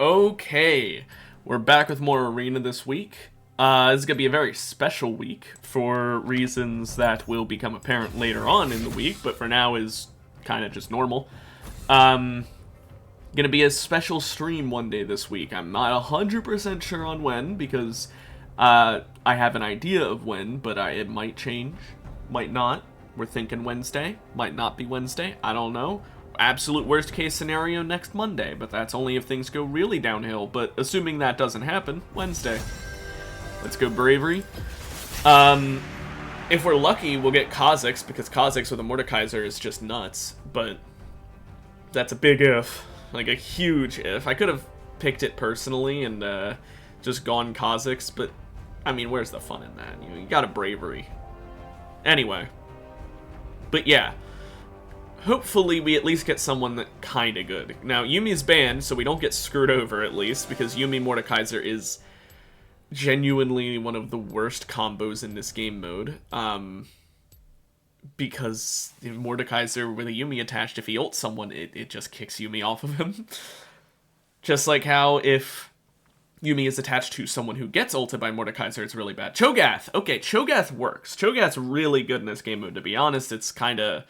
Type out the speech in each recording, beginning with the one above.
Okay, we're back with more Arena this week. This is going to be a very special week for reasons that will become apparent later on in the week, but for now is kind of just normal. Going to be a special stream one day this week. I'm not 100% sure on when, because I have an idea of when, but it might change, might not. We're thinking Wednesday, might not be Wednesday, I don't know. Absolute worst case scenario next Monday, but that's only if things go really downhill. But assuming that doesn't happen, Wednesday. Let's go Bravery. If we're lucky, we'll get Kha'Zix, because Kha'Zix with a Mordekaiser is just nuts. But that's a big if, like a huge if. I could have picked it personally and just gone Kha'Zix, but I mean, where's the fun in that? You got a Bravery. Anyway, but yeah. Hopefully we at least get someone that kinda good. Now, Yumi's banned, so we don't get screwed over at least, because Yumi Mordekaiser is genuinely one of the worst combos in this game mode. Because Mordekaiser with a Yumi attached, if he ults someone, it just kicks Yumi off of him. Just like how if Yumi is attached to someone who gets ulted by Mordekaiser, it's really bad. Cho'Gath! Okay, Cho'Gath works. Cho'Gath's really good in this game mode, to be honest. It's kinda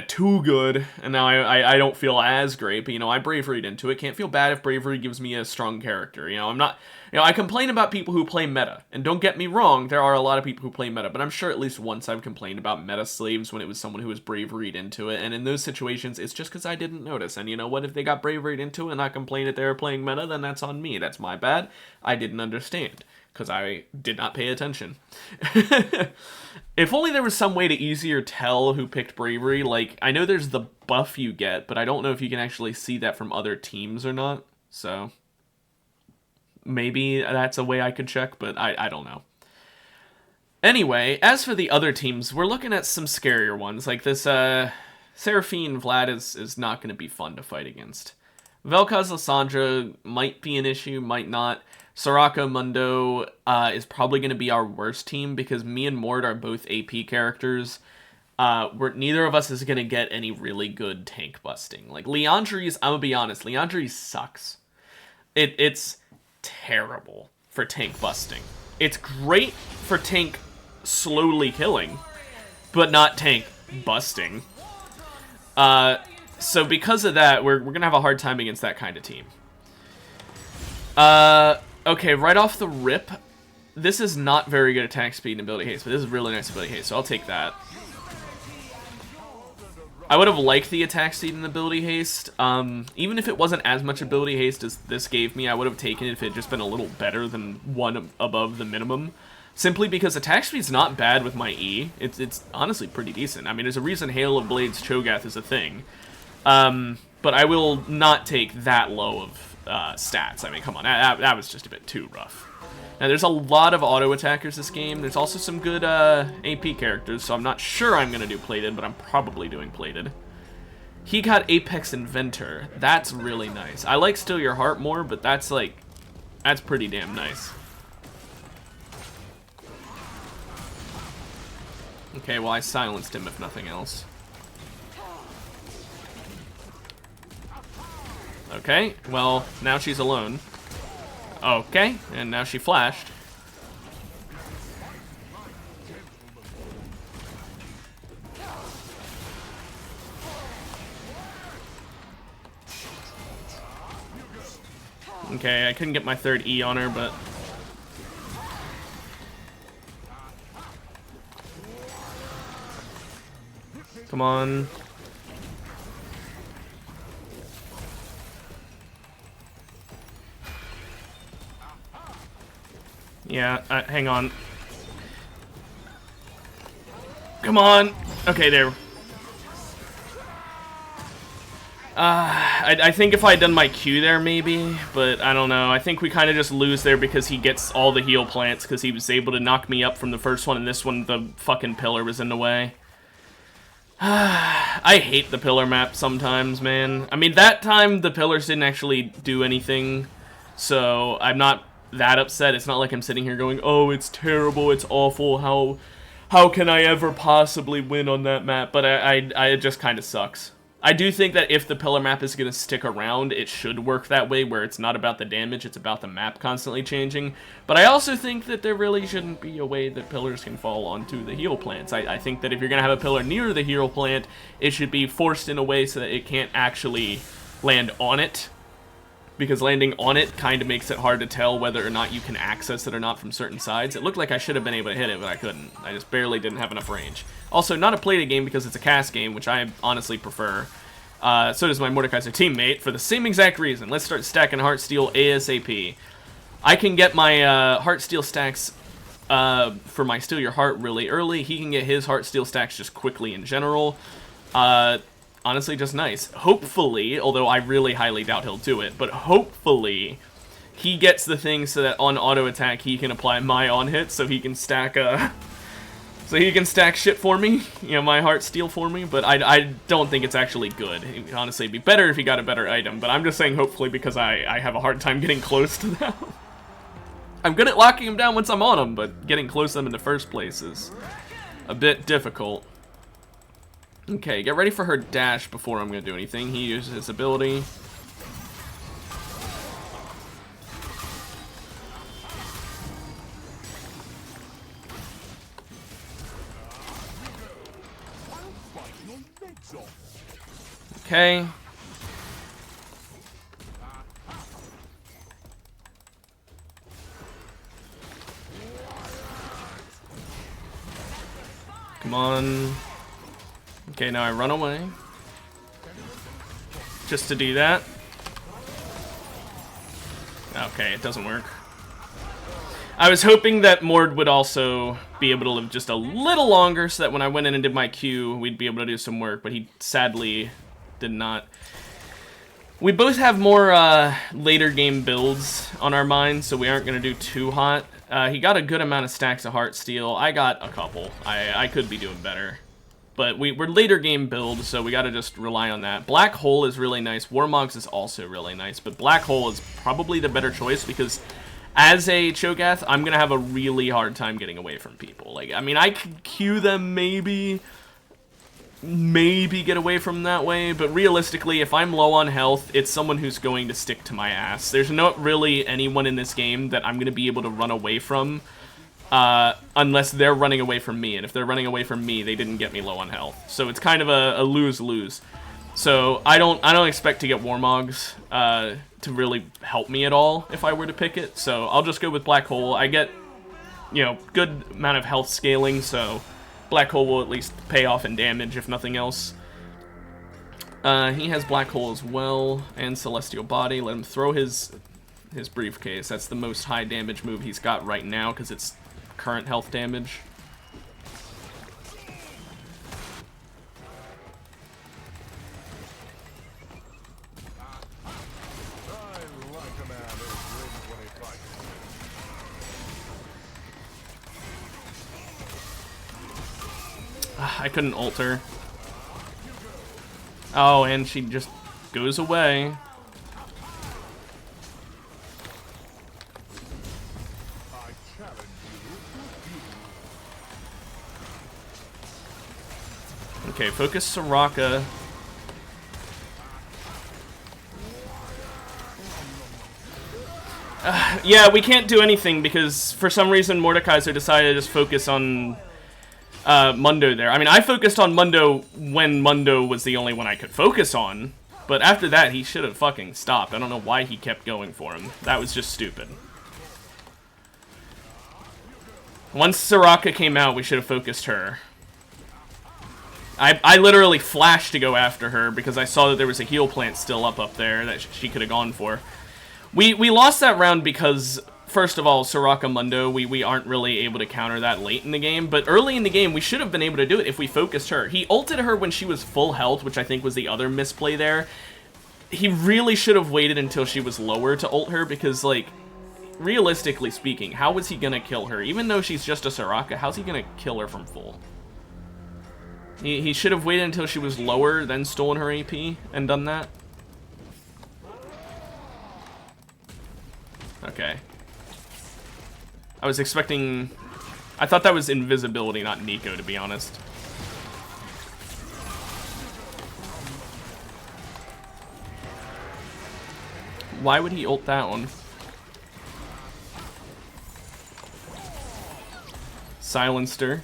too good, and now I don't feel as great, but, you know, I bravaried into it. Can't feel bad if bravery gives me a strong character, you know, I complain about people who play meta, and don't get me wrong, there are a lot of people who play meta, but I'm sure at least once I've complained about meta slaves when it was someone who was bravaried into it, and in those situations, it's just because I didn't notice, and you know what, if they got bravaried into it and I complained that they were playing meta, then that's on me, that's my bad, I didn't understand, because I did not pay attention. If only there was some way to easier tell who picked Bravery. Like, I know there's the buff you get, but I don't know if you can actually see that from other teams or not. So, maybe that's a way I could check, but I don't know. Anyway, as for the other teams, we're looking at some scarier ones. Like this, Seraphine Vlad is not going to be fun to fight against. Vel'Koz Lissandra might be an issue, might not. Soraka Mundo is probably going to be our worst team because me and Mord are both AP characters. Neither of us is going to get any really good tank busting. Like, Liandry's, I'm going to be honest, Liandry sucks. It's terrible for tank busting. It's great for tank slowly killing, but not tank busting. So because of that, we're going to have a hard time against that kind of team. Okay, right off the rip, this is not very good attack speed and ability haste, but this is really nice ability haste, so I'll take that. I would have liked the attack speed and ability haste. Even if it wasn't as much ability haste as this gave me, I would have taken it if it had just been a little better than one above the minimum. Simply because attack speed's not bad with my E. It's honestly pretty decent. I mean, there's a reason Hail of Blades Cho'Gath is a thing. But I will not take that low of stats. I mean, come on, that was just a bit too rough. Now, there's a lot of auto attackers this game. There's also some good AP characters, so I'm not sure I'm going to do plated, but I'm probably doing plated. He got Apex Inventor. That's really nice. I like Steal Your Heart more, but that's pretty damn nice. Okay, well, I silenced him if nothing else. Okay, well, now she's alone. Okay, and now she flashed. Okay, I couldn't get my third E on her, but... Come on. Yeah, hang on. Come on. Okay, there. I think if I had done my Q there, maybe, but I don't know. I think we kind of just lose there because he gets all the heal plants because he was able to knock me up from the first one, and this one, the fucking pillar was in the way. I hate the pillar map sometimes, man. I mean, that time the pillars didn't actually do anything, so I'm not that upset. It's not like I'm sitting here going, oh, it's terrible, it's awful, how can I ever possibly win on that map? But it just kind of sucks. I do think that if the pillar map is going to stick around, it should work that way, where it's not about the damage, it's about the map constantly changing. But I also think that there really shouldn't be a way that pillars can fall onto the heal plants. I think that if you're going to have a pillar near the heal plant, it should be forced in a way so that it can't actually land on it. Because landing on it kind of makes it hard to tell whether or not you can access it or not from certain sides. It looked like I should have been able to hit it, but I couldn't. I just barely didn't have enough range. Also, not a plated game because it's a cast game, which I honestly prefer. So does my Mordekaiser teammate, for the same exact reason. Let's start stacking Heartsteel ASAP. I can get my Heartsteel stacks for my Steal Your Heart really early. He can get his Heartsteel stacks just quickly in general. Honestly, just nice. Hopefully, although I really highly doubt he'll do it, but hopefully he gets the thing so that on auto attack he can apply my on hit, so he can stack shit for me, you know, my Heartsteel for me. But I don't think it's actually good. It would honestly be better if he got a better item, but I'm just saying hopefully because I have a hard time getting close to them. I'm good at locking him down once I'm on him, but getting close to them in the first place is a bit difficult. Okay, get ready for her dash before I'm going to do anything. He uses his ability. Okay. Come on. Okay, now I run away. Just to do that. Okay, it doesn't work. I was hoping that Mord would also be able to live just a little longer so that when I went in and did my Q, we'd be able to do some work, but he sadly did not. We both have more later game builds on our minds, so we aren't going to do too hot. He got a good amount of stacks of Heartsteel. I got a couple. I could be doing better. But we're later game build, so we gotta just rely on that. Black Hole is really nice. Warmogs is also really nice, but Black Hole is probably the better choice because as a Cho'Gath, I'm gonna have a really hard time getting away from people. Like, I mean, I could Q them maybe get away from that way, but realistically, if I'm low on health, it's someone who's going to stick to my ass. There's not really anyone in this game that I'm gonna be able to run away from. Unless they're running away from me, and if they're running away from me, they didn't get me low on health. So it's kind of a lose-lose. So I don't expect to get Warmogs to really help me at all if I were to pick it. So I'll just go with Black Hole. I get, you know, good amount of health scaling, so Black Hole will at least pay off in damage if nothing else. He has Black Hole as well, and Celestial Body. Let him throw his briefcase. That's the most high damage move he's got right now because it's current health damage. I couldn't ult her. Oh, and she just goes away. Okay, focus Soraka. Yeah, we can't do anything because for some reason Mordekaiser decided to just focus on Mundo there. I mean, I focused on Mundo when Mundo was the only one I could focus on, but after that he should have fucking stopped. I don't know why he kept going for him. That was just stupid. Once Soraka came out, we should have focused her. I literally flashed to go after her because I saw that there was a heal plant still up there that she could have gone for. We lost that round because, first of all, Soraka Mundo, we aren't really able to counter that late in the game, but early in the game, we should have been able to do it if we focused her. He ulted her when she was full health, which I think was the other misplay there. He really should have waited until she was lower to ult her because, like, realistically speaking, how was he gonna kill her? Even though she's just a Soraka, how's he gonna kill her from full? He should have waited until she was lower, then stolen her AP, and done that. Okay. I was expecting... I thought that was invisibility, not Nico, to be honest. Why would he ult that one? Silenced her.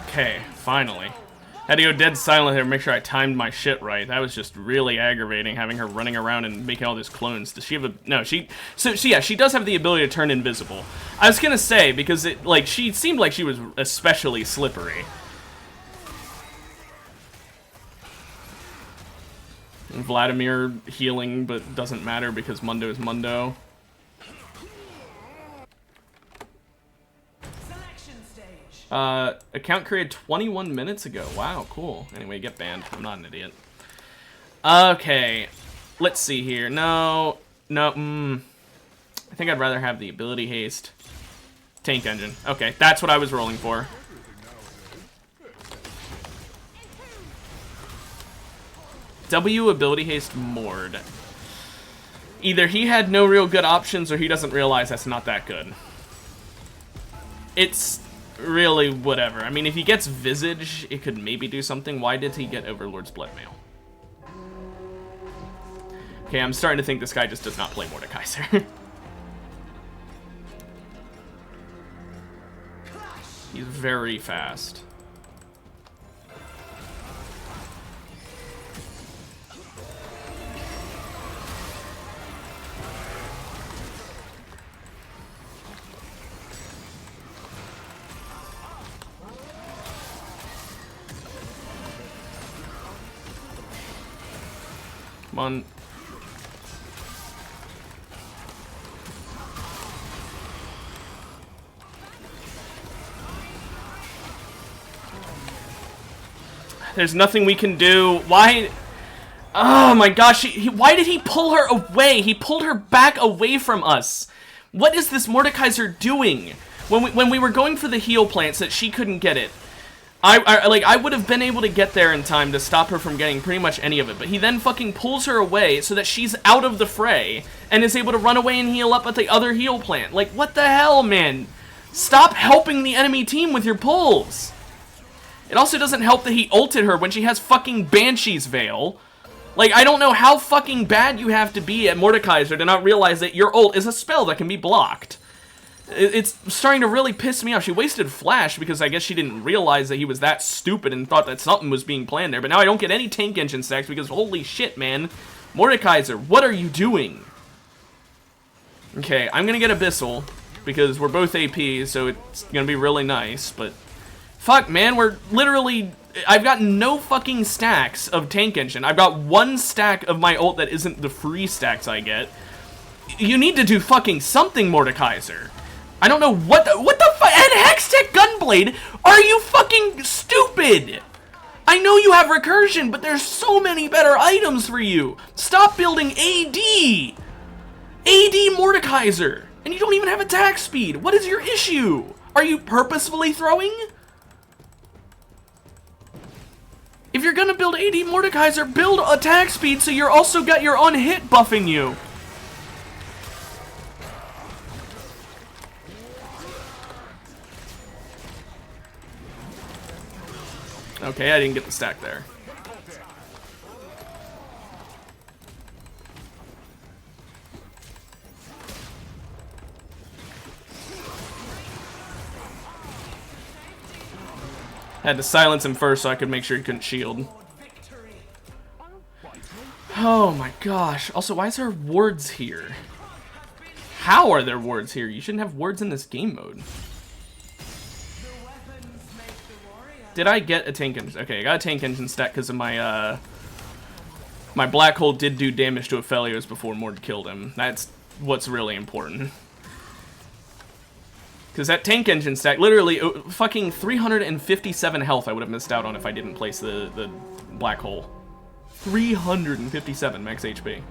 Okay, finally. Had to go dead silent here, make sure I timed my shit right. That was just really aggravating, having her running around and making all these clones. Does she have a... No, yeah, she does have the ability to turn invisible. I was gonna say, because it, like, she seemed like she was especially slippery. And Vladimir healing, but doesn't matter because Mundo is Mundo. Account created 21 minutes ago. Wow, cool. Anyway, get banned. I'm not an idiot. Okay. Let's see here. No. I think I'd rather have the ability haste. Tank engine. Okay, that's what I was rolling for. W ability haste Mord. Either he had no real good options or he doesn't realize that's not that good. It's... really, whatever. I mean, if he gets Visage, it could maybe do something. Why did he get Overlord's Bloodmail? Okay, I'm starting to think this guy just does not play Mordekaiser. He's very fast. Come on. There's nothing we can do. Why? Oh my gosh, why did he pull her away? He pulled her back away from us. What is this Mordekaiser doing? When we were going for the heal plants that she couldn't get it. I would have been able to get there in time to stop her from getting pretty much any of it, but he then fucking pulls her away so that she's out of the fray and is able to run away and heal up at the other heal plant. Like, what the hell, man? Stop helping the enemy team with your pulls. It also doesn't help that he ulted her when she has fucking Banshee's Veil. Like, I don't know how fucking bad you have to be at Mordekaiser to not realize that your ult is a spell that can be blocked. It's starting to really piss me off. She wasted Flash because I guess she didn't realize that he was that stupid and thought that something was being planned there. But now I don't get any tank engine stacks because holy shit, man. Mordekaiser, what are you doing? Okay, I'm gonna get Abyssal because we're both AP, so it's gonna be really nice, but... Fuck, man, we're literally... I've got no fucking stacks of tank engine. I've got one stack of my ult that isn't the free stacks I get. You need to do fucking something, Mordekaiser. I don't know what the fuck, and Hextech Gunblade? Are you fucking stupid? I know you have recursion, but there's so many better items for you. Stop building AD. AD Mordekaiser. And you don't even have attack speed. What is your issue? Are you purposefully throwing? If you're gonna build AD Mordekaiser, build attack speed so you're also got your on-hit buffing you. Okay, I didn't get the stack there. Had to silence him first so I could make sure he couldn't shield. Oh my gosh. Also, why is there wards here? How are there wards here? You shouldn't have wards in this game mode. Did I get a tank engine? Okay, I got a tank engine stack because of my, my black hole did do damage to Aphelios before Mord killed him. That's what's really important. Because that tank engine stack, literally, fucking 357 health I would have missed out on if I didn't place the black hole. 357 max HP.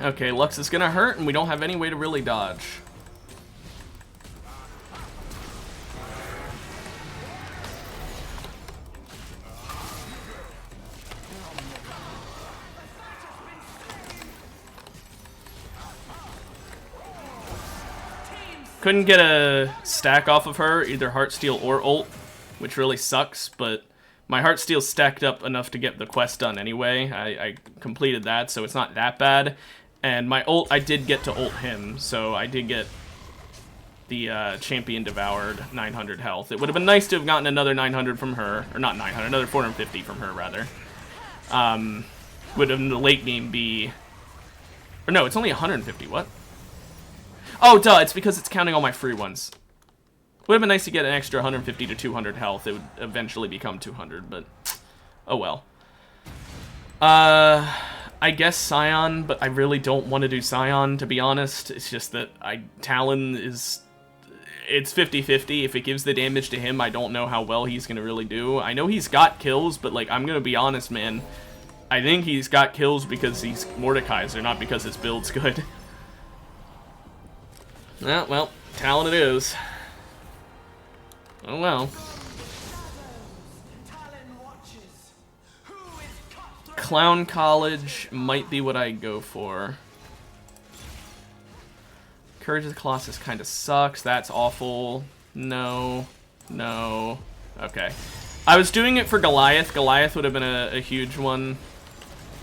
Okay, Lux is gonna hurt, and we don't have any way to really dodge. Couldn't get a stack off of her, either Heartsteel or ult, which really sucks, but my Heartsteel stacked up enough to get the quest done anyway. I completed that, so it's not that bad. And my ult, I did get to ult him, so I did get the Champion Devoured 900 health. It would have been nice to have gotten another 900 from her, or not 900, another 450 from her, rather. Would have in the late game be... Or no, it's only 150, what? Oh, duh, it's because it's counting all my free ones. Would have been nice to get an extra 150 to 200 health. It would eventually become 200, but oh well. I guess Scion, but I really don't want to do Scion, to be honest. It's just that Talon is... It's 50-50. If it gives the damage to him, I don't know how well he's going to really do. I know he's got kills, but like, I'm going to be honest, man. I think he's got kills because he's Mordekaiser, not because his build's good. Yeah, well, Talon it is. Oh well. Clown College might be what I go for. Courage of the Colossus kind of sucks. That's awful. No. No. Okay. I was doing it for Goliath. Goliath would have been a huge one.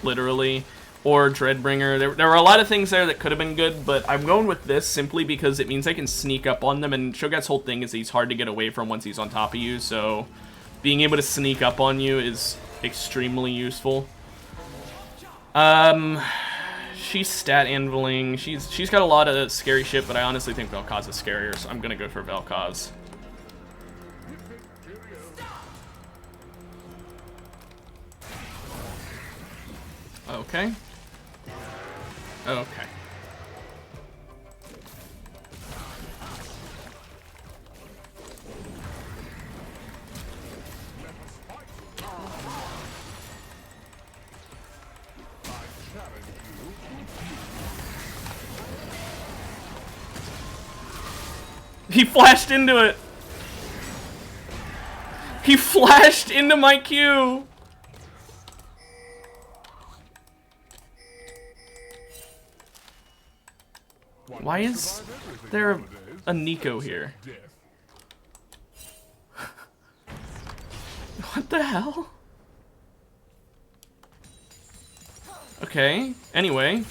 Literally. Or Dreadbringer. There were a lot of things there that could have been good, but I'm going with this simply because it means I can sneak up on them, and Shogat's whole thing is he's hard to get away from once he's on top of you, so being able to sneak up on you is extremely useful. She's stat anviling. She's got a lot of scary shit, but I honestly think Vel'Koz is scarier, so I'm gonna go for Vel'Koz. Okay. Okay. He flashed into it. He flashed into my Q. Why is there a Nico here? What the hell? Okay, anyway.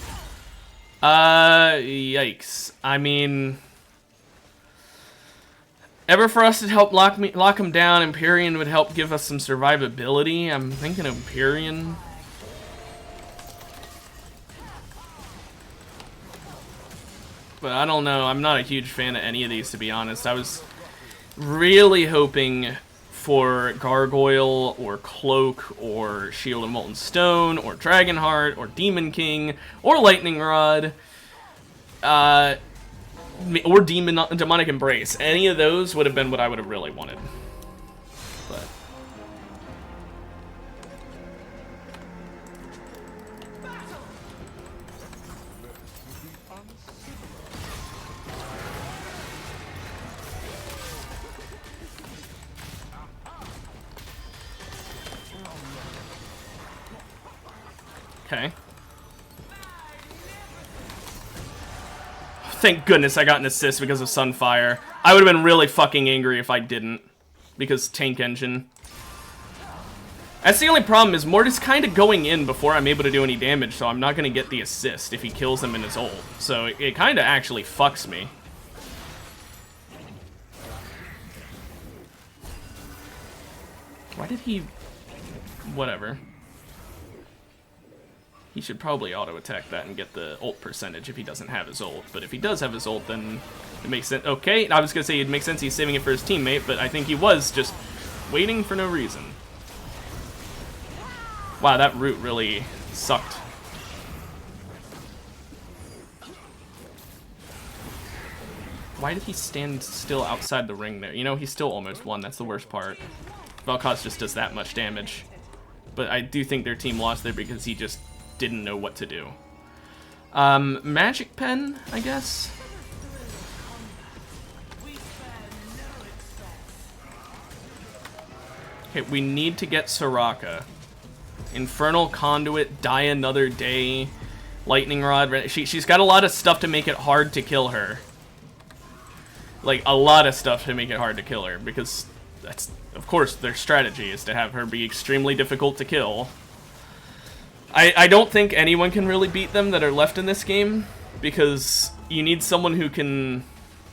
Yikes. I mean... Everfrost would help lock him down. Empyrean would help give us some survivability. I'm thinking Empyrean. But I don't know. I'm not a huge fan of any of these, to be honest. I was really hoping for Gargoyle or Cloak or Shield of Molten Stone or Dragonheart or Demon King or Lightning Rod. Or Demonic Embrace. Any of those would have been what I would have really wanted. But... Okay. Thank goodness I got an assist because of Sunfire. I would have been really fucking angry if I didn't. Because Tank Engine. That's the only problem, is Mort is kind of going in before I'm able to do any damage, so I'm not going to get the assist if he kills him in his ult. So it kind of actually fucks me. Why did he... Whatever. He should probably auto-attack that and get the ult percentage if he doesn't have his ult. But if he does have his ult, then it makes sense. Okay, I was going to say it makes sense he's saving it for his teammate, but I think he was just waiting for no reason. Wow, that root really sucked. Why did he stand still outside the ring there? You know, he still almost won. That's the worst part. Vel'Koz just does that much damage. But I do think their team lost there because he just didn't know what to do. Magic Pen, I guess? Okay, we need to get Soraka. Infernal Conduit, Die Another Day, Lightning Rod. She's got a lot of stuff to make it hard to kill her. Like, a lot of stuff to make it hard to kill her, because that's, of course, their strategy is to have her be extremely difficult to kill. I don't think anyone can really beat them that are left in this game, because you need someone who can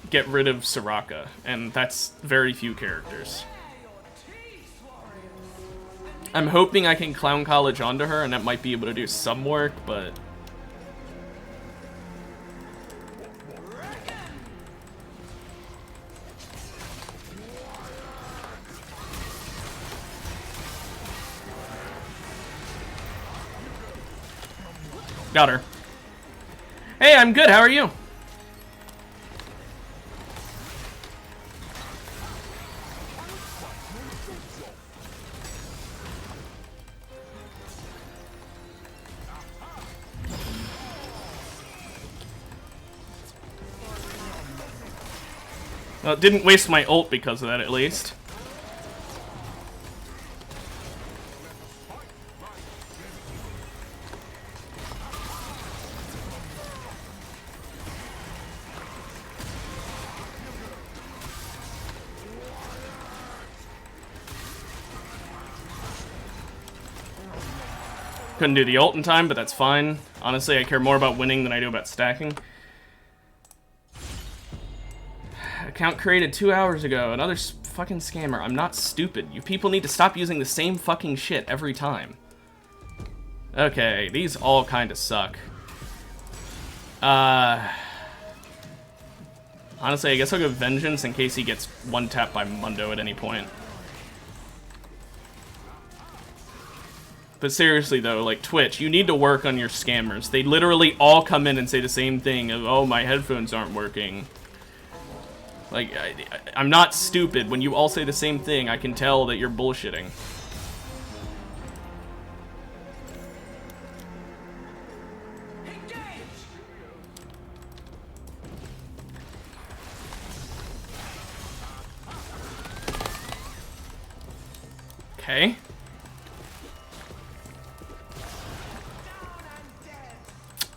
get rid of Soraka, and that's very few characters. I'm hoping I can Clown College onto her, and that might be able to do some work, but... Got her. Hey, I'm good, how are you? Well, it didn't waste my ult because of that, at least. Couldn't do the ult in time, but that's fine. Honestly, I care more about winning than I do about stacking. Account created 2 hours ago. Another fucking scammer. I'm not stupid. You people need to stop using the same fucking shit every time. Okay, these all kind of suck. Honestly, I guess I'll go Vengeance in case he gets one-tapped by Mundo at any point. But seriously though, like Twitch, you need to work on your scammers. They literally all come in and say the same thing of, oh, my headphones aren't working. Like, I'm not stupid. When you all say the same thing, I can tell that you're bullshitting. Okay.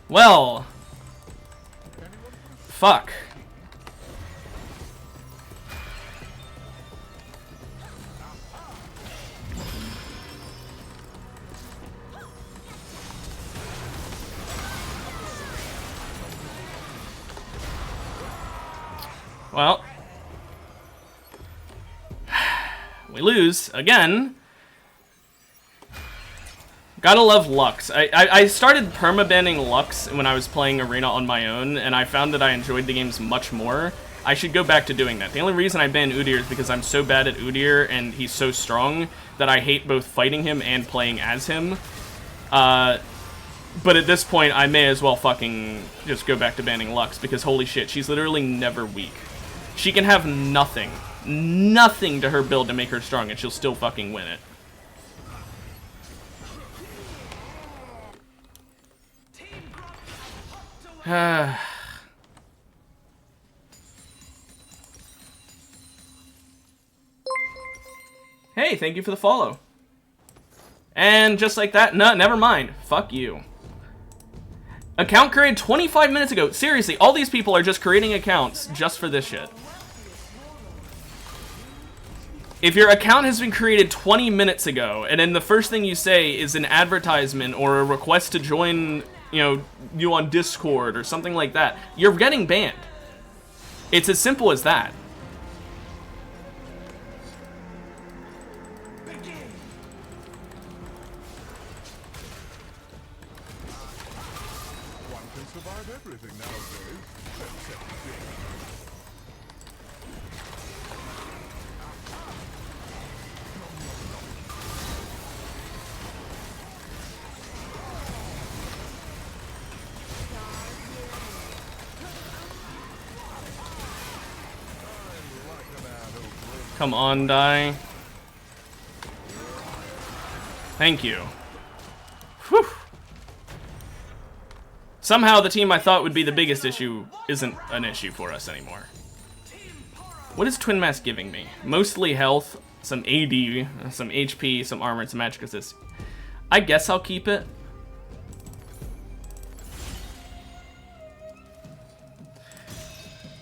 Well. Fuck. Well. We lose again. Gotta love Lux. I started permabanning Lux when I was playing Arena on my own, and I found that I enjoyed the games much more. I should go back to doing that. The only reason I banned Udyr is because I'm so bad at Udyr, and he's so strong, that I hate both fighting him and playing as him. But at this point, I may as well fucking just go back to banning Lux, because holy shit, she's literally never weak. She can have nothing to her build to make her strong, and she'll still fucking win it. Hey, thank you for the follow. And just like that, no, never mind. Fuck you. Account created 25 minutes ago. Seriously, all these people are just creating accounts just for this shit. If your account has been created 20 minutes ago, and then the first thing you say is an advertisement or a request to join, you on Discord or something like that, you're getting banned. It's as simple as that. One can survive everything nowadays. Come on, die. Thank you. Whew. Somehow the team I thought would be the biggest issue isn't an issue for us anymore. What is Twin Mask giving me? Mostly health, some AD, some HP, some armor, and some magic resist. I guess I'll keep it.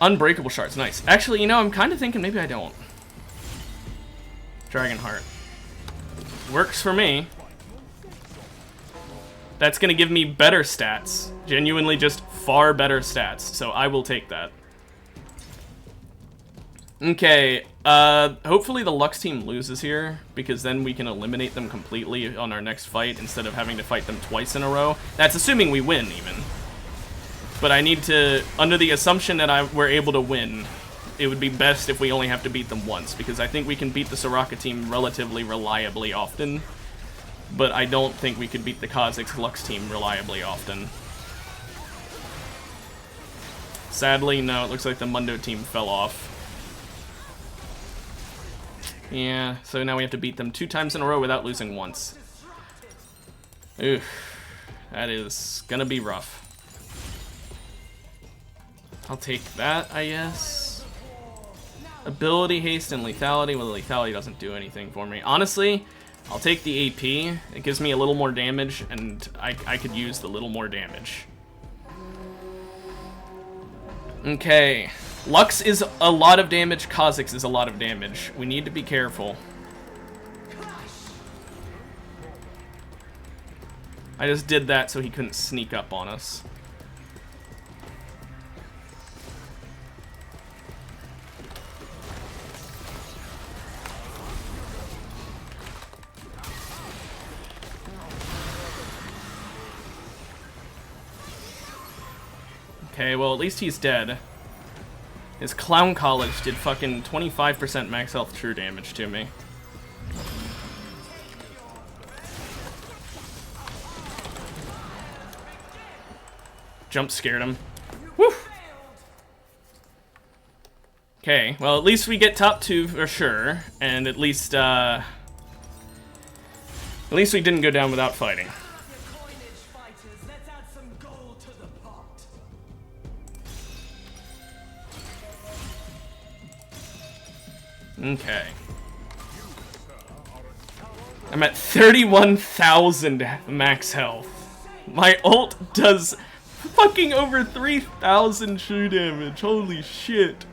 Unbreakable shards, nice. Actually, you know, I'm kind of thinking maybe I don't. Dragonheart. Works for me. That's gonna give me better stats. Genuinely just far better stats, so I will take that. Okay, hopefully the Lux team loses here, because then we can eliminate them completely on our next fight instead of having to fight them twice in a row. That's assuming we win, even. But I need to, under the assumption that we're able to win, it would be best if we only have to beat them once, because I think we can beat the Soraka team relatively reliably often, but I don't think we could beat the Kha'Zix Lux team reliably often. Sadly, no, it looks like the Mundo team fell off. Yeah, so now we have to beat them 2 times in a row without losing once. Oof, that is gonna be rough. I'll take that, I guess. Ability, haste, and lethality. Well, the lethality doesn't do anything for me. Honestly, I'll take the AP. It gives me a little more damage, and I could use the little more damage. Okay. Lux is a lot of damage, Kha'Zix is a lot of damage. We need to be careful. I just did that so he couldn't sneak up on us. Okay, well at least he's dead. His Clown College did fucking 25% max health true damage to me. Jump scared him. Woo! Okay, well at least we get top 2 for sure, and at least we didn't go down without fighting. Okay. I'm at 31,000 max health. My ult does fucking over 3,000 true damage. Holy shit.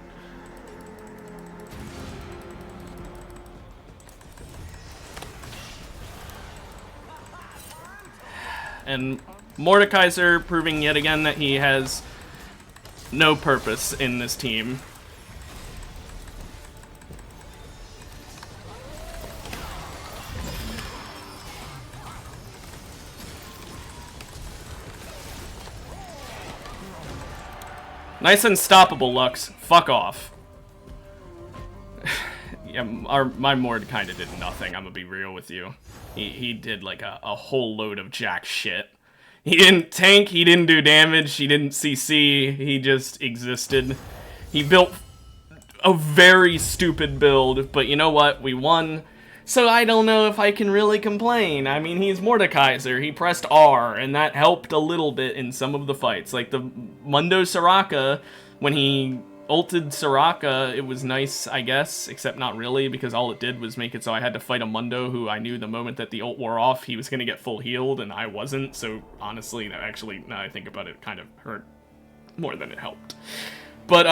And Mordekaiser proving yet again that he has no purpose in this team. Nice unstoppable, Lux. Fuck off. Yeah, my Mord kind of did nothing, I'm gonna be real with you. He did like a whole load of jack shit. He didn't tank, he didn't do damage, he didn't CC, he just existed. He built a very stupid build, but you know what? We won. So I don't know if I can really complain. I mean, he's Mordekaiser. He pressed R, and that helped a little bit in some of the fights. Like the Mundo Soraka, when he ulted Soraka, it was nice, I guess, except not really, because all it did was make it so I had to fight a Mundo who I knew the moment that the ult wore off, he was going to get full healed, and I wasn't. So honestly, that actually, now I think about it, kind of hurt more than it helped. But,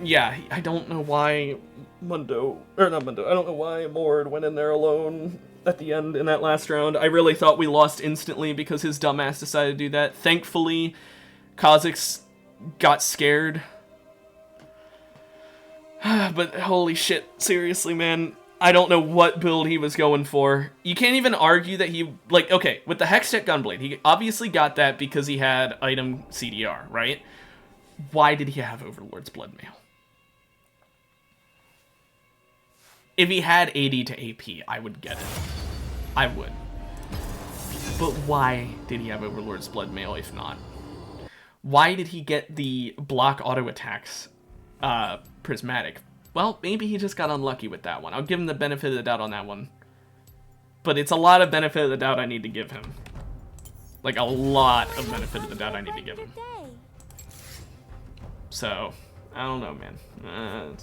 yeah, I don't know why I don't know why Mord went in there alone at the end in that last round. I really thought we lost instantly because his dumbass decided to do that. Thankfully, Kha'Zix got scared. But holy shit, seriously, man. I don't know what build he was going for. You can't even argue that he, like, okay, with the Hextech Gunblade, he obviously got that because he had item CDR, right? Why did he have Overlord's Bloodmail? If he had AD to AP, I would get it. I would. But why did he have Overlord's Bloodmail if not? Why did he get the block auto attacks prismatic? Well, maybe he just got unlucky with that one. I'll give him the benefit of the doubt on that one. But it's a lot of benefit of the doubt I need to give him. Like, a lot of benefit of the doubt I need to give him. So, I don't know, man.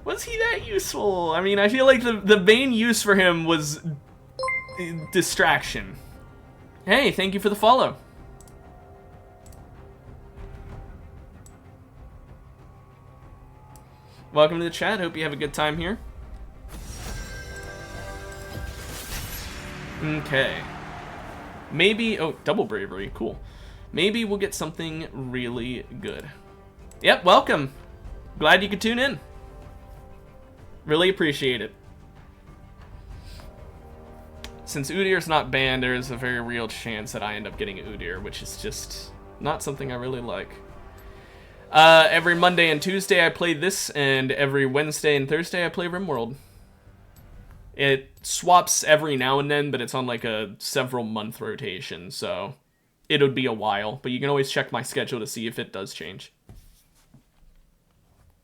Was he that useful? I mean, I feel like the main use for him was distraction. Hey, thank you for the follow. Welcome to the chat. Hope you have a good time here. Okay. Maybe... Oh, double bravery. Cool. Maybe we'll get something really good. Yep, welcome. Glad you could tune in. Really appreciate it. Since Udyr's not banned, there is a very real chance that I end up getting Udyr, which is just not something I really like. Every Monday and Tuesday I play this, and every Wednesday and Thursday I play RimWorld. It swaps every now and then, but it's on like a several month rotation, so it would be a while. But you can always check my schedule to see if it does change.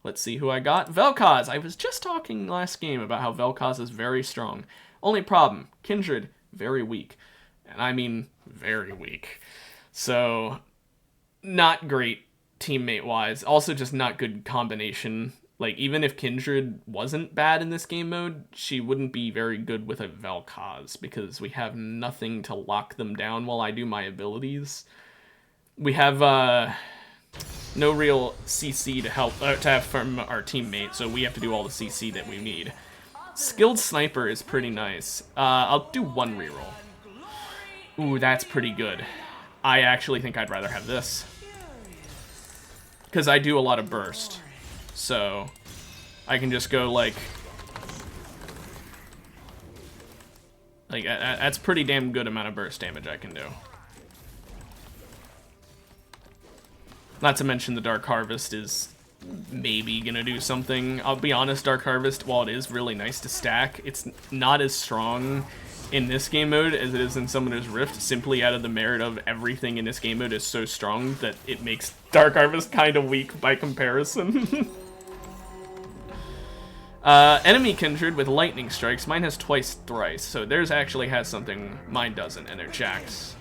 Let's see who I got. Vel'Koz! I was just talking last game about how Vel'Koz is very strong. Only problem, Kindred, very weak. And I mean, very weak. So, not great teammate-wise. Also just not good combination. Like, even if Kindred wasn't bad in this game mode, she wouldn't be very good with a Vel'Koz, because we have nothing to lock them down while I do my abilities. We have, no real CC to help, to have from our teammate, so we have to do all the CC that we need. Skilled Sniper is pretty nice. I'll do one reroll. Ooh, that's pretty good. I actually think I'd rather have this. Because I do a lot of burst. So, I can just go like... that's pretty damn good amount of burst damage I can do. Not to mention the Dark Harvest is maybe gonna do something. I'll be honest, Dark Harvest, while it is really nice to stack, it's not as strong in this game mode as it is in Summoner's Rift, simply out of the merit of everything in this game mode is so strong that it makes Dark Harvest kind of weak by comparison. Enemy Kindred with Lightning Strikes. Mine has twice thrice, so theirs actually has something mine doesn't, and they're Jax.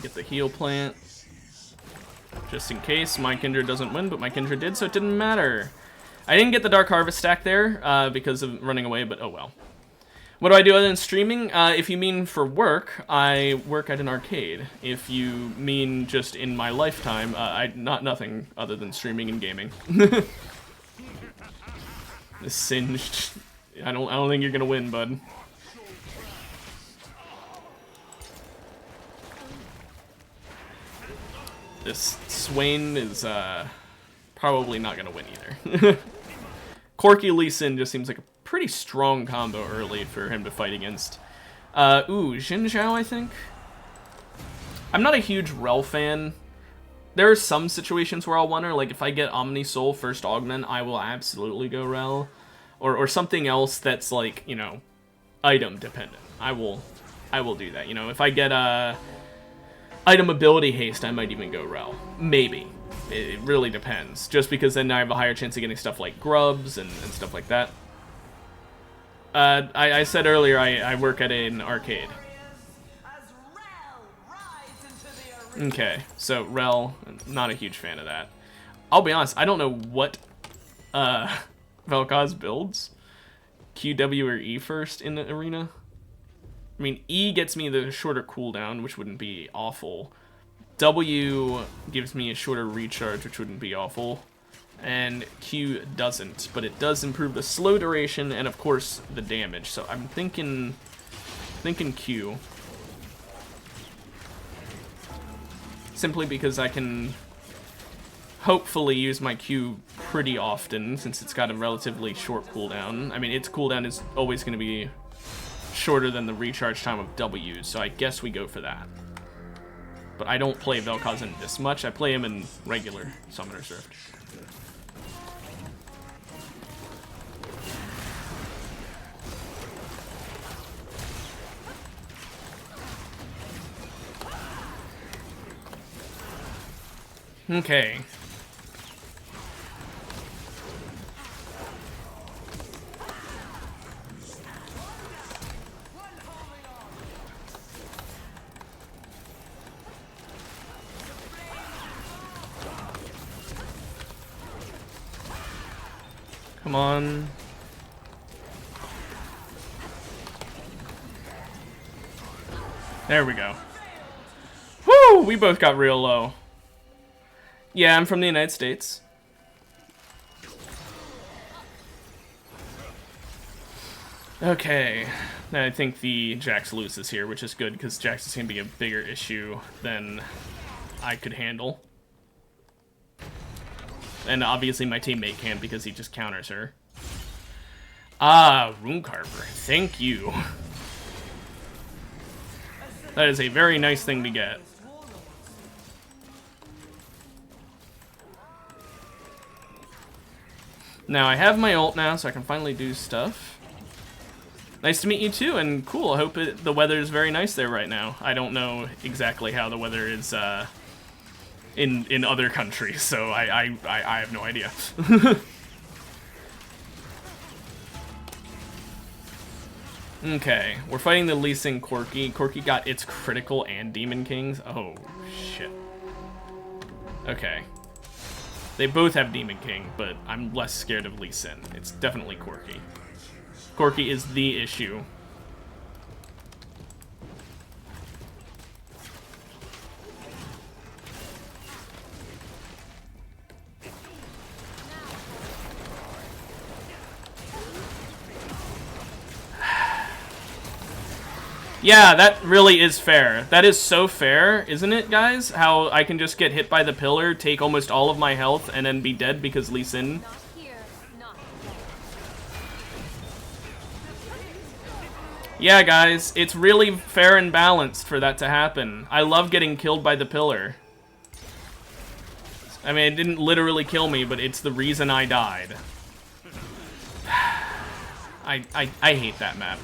Get the heal plant. Just in case my Kindred doesn't win, but my Kindred did, so it didn't matter. I didn't get the Dark Harvest stack there because of running away, but oh well. What do I do other than streaming? If you mean for work, I work at an arcade. If you mean just in my lifetime, nothing other than streaming and gaming. This singed. I don't think you're gonna win, bud. This Swain is probably not gonna win either. Corky Lee Sin just seems like a pretty strong combo early for him to fight against. Ooh, Xin Zhao, I think? I'm not a huge Rel fan. There are some situations where I'll wonder, like if I get Omni Soul first augment, I will absolutely go Rel. Or something else that's like, you know, item dependent. I will do that. You know, if I get item ability haste, I might even go Rel. Maybe. It really depends. Just because then I have a higher chance of getting stuff like grubs and stuff like that. I said earlier I work at an arcade. Okay, so Rel, not a huge fan of that. I'll be honest, I don't know what Vel'Koz builds. Q, W, or E first in the arena? I mean, E gets me the shorter cooldown, which wouldn't be awful. W gives me a shorter recharge, which wouldn't be awful. And Q doesn't, but it does improve the slow duration and, of course, the damage. So I'm thinking Q. Simply because I can hopefully use my Q pretty often, since it's got a relatively short cooldown. I mean, its cooldown is always going to be shorter than the recharge time of W, so I guess we go for that. But I don't play Vel'Koz in this much. I play him in regular Summoner's Rift. Okay. Come on. There we go. Woo! We both got real low. Yeah, I'm from the United States. Okay. I think the Jax loses here, which is good, because Jax is going to be a bigger issue than I could handle. And obviously my teammate can't, because he just counters her. Ah, Runecarver. Thank you. That is a very nice thing to get. Now, I have my ult now, so I can finally do stuff. Nice to meet you too, and cool, I hope the weather is very nice there right now. I don't know exactly how the weather is in other countries, so I have no idea. Okay, we're fighting the Lee Sin Corki. Corki got its critical and Demon Kings. Oh, shit. Okay. They both have Demon King, but I'm less scared of Lee Sin. It's definitely Corki. Corki is the issue. Yeah, that really is fair. That is so fair, isn't it, guys? How I can just get hit by the pillar, take almost all of my health, and then be dead because Lee Sin. Yeah, guys, it's really fair and balanced for that to happen. I love getting killed by the pillar. I mean, it didn't literally kill me, but it's the reason I died. I hate that map.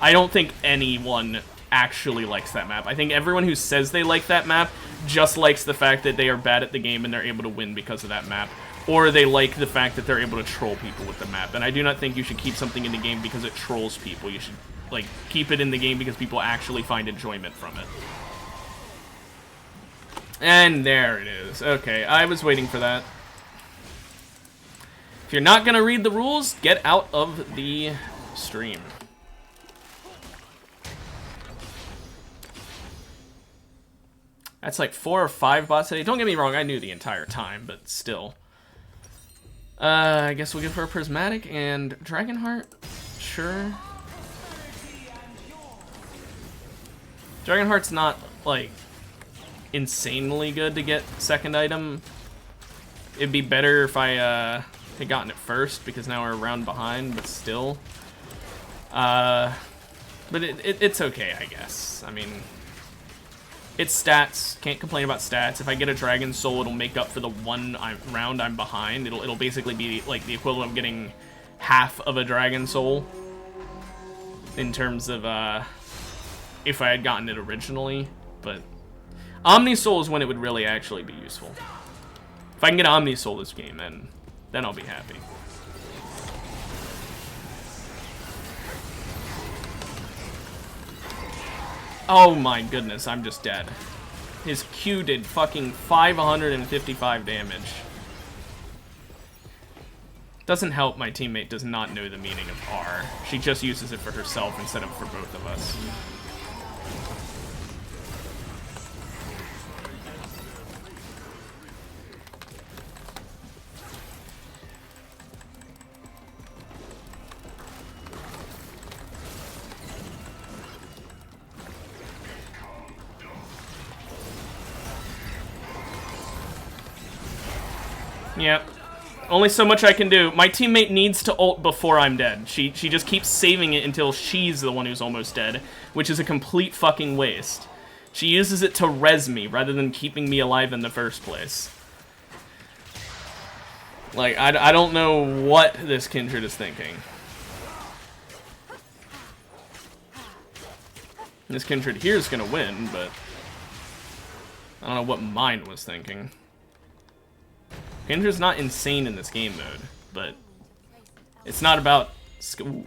I don't think anyone actually likes that map. I think everyone who says they like that map just likes the fact that they are bad at the game and they're able to win because of that map. Or they like the fact that they're able to troll people with the map. And I do not think you should keep something in the game because it trolls people. You should, like, keep it in the game because people actually find enjoyment from it. And there it is. Okay, I was waiting for that. If you're not gonna read the rules, get out of the stream. That's like 4 or 5 bots today. Don't get me wrong, I knew the entire time, but still. I guess we'll go for a Prismatic and Dragonheart. Sure. Dragonheart's not, like, insanely good to get second item. It'd be better if I had gotten it first, because now we're a round behind, but still. But it's okay, I guess. I mean, it's stats. Can't complain about stats. If I get a Dragon Soul, it'll make up for the one round I'm behind. It'll basically be like the equivalent of getting half of a Dragon Soul in terms of if I had gotten it originally. But Omni Soul is when it would really actually be useful. If I can get Omni Soul this game, then I'll be happy. Oh my goodness, I'm just dead. His Q did fucking 555 damage. Doesn't help my teammate does not know the meaning of R. She just uses it for herself instead of for both of us. Yep. Only so much I can do. My teammate needs to ult before I'm dead. She just keeps saving it until she's the one who's almost dead, which is a complete fucking waste. She uses it to res me rather than keeping me alive in the first place. Like, I don't know what this Kindred is thinking. This Kindred here is gonna win, but I don't know what mine was thinking. Kindred's not insane in this game mode, but it's not about skill.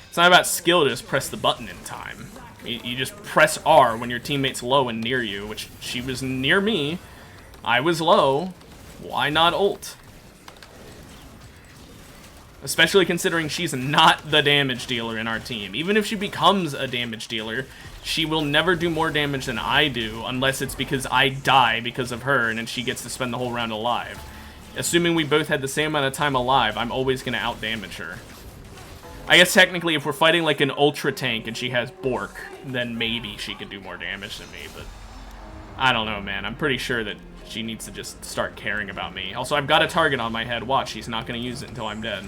It's not about skill to just press the button in time. You just press R when your teammate's low and near you, which she was near me. I was low. Why not ult? Especially considering she's not the damage dealer in our team. Even if she becomes a damage dealer, she will never do more damage than I do, unless it's because I die because of her, and then she gets to spend the whole round alive. Assuming we both had the same amount of time alive, I'm always going to out-damage her. I guess technically if we're fighting like an ultra tank and she has Bork, then maybe she could do more damage than me, but I don't know, man. I'm pretty sure that she needs to just start caring about me. Also, I've got a target on my head. Watch, she's not going to use it until I'm dead.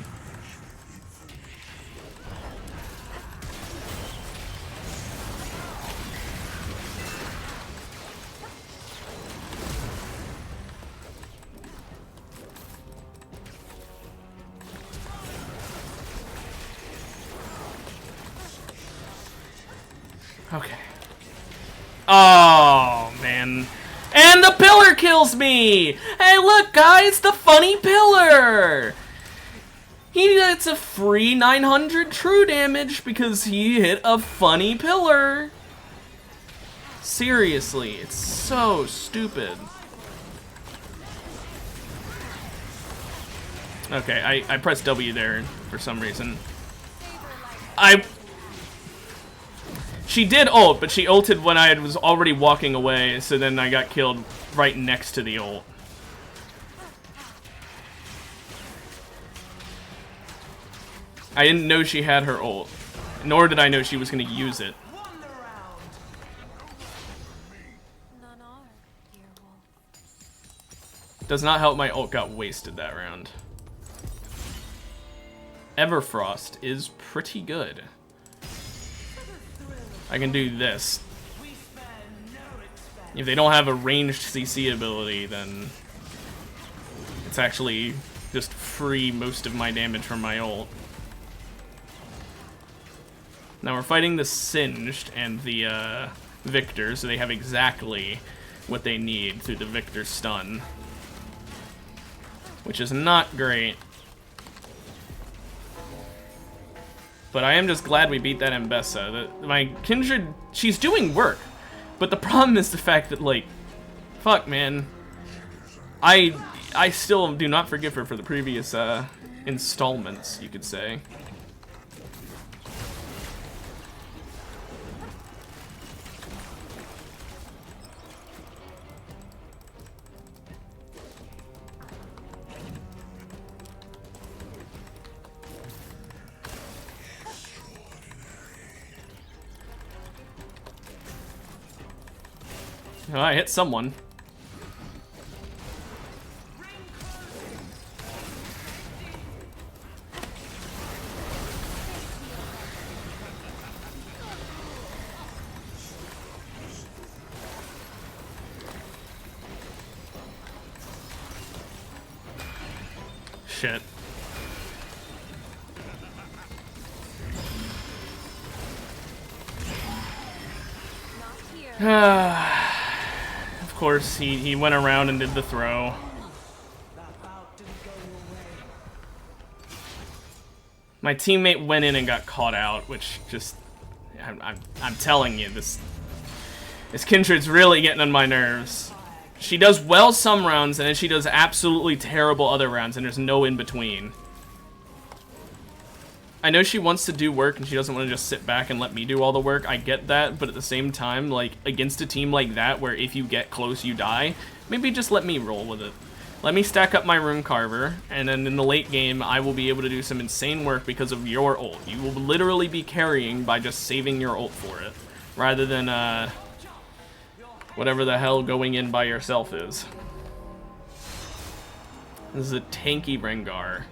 Okay. Oh, man. And the pillar kills me! Hey, look, guys, the funny pillar! He gets a free 900 true damage because he hit a funny pillar. Seriously, it's so stupid. Okay, I pressed W there for some reason. She did ult, but she ulted when I was already walking away, so then I got killed right next to the ult. I didn't know she had her ult, nor did I know she was going to use it. Does not help my ult got wasted that round. Everfrost is pretty good. I can do this. If they don't have a ranged CC ability, then it's actually just free most of my damage from my ult. Now we're fighting the Singed and the Victor, so they have exactly what they need through the Victor stun, which is not great. But I am just glad we beat that Mbessa. My Kindred, she's doing work. But the problem is the fact that, like, fuck, man. I still do not forgive her for the previous installments, you could say. Oh, I hit someone. Shit. Of course, he went around and did the throw. My teammate went in and got caught out, which just... I'm telling you, this Kindred's really getting on my nerves. She does well some rounds, and then she does absolutely terrible other rounds, and there's no in-between. I know she wants to do work, and she doesn't want to just sit back and let me do all the work. I get that, but at the same time, like, against a team like that, where if you get close, you die, maybe just let me roll with it. Let me stack up my Rune Carver, and then in the late game, I will be able to do some insane work because of your ult. You will literally be carrying by just saving your ult for it, rather than, whatever the hell going in by yourself is. This is a tanky Rengar.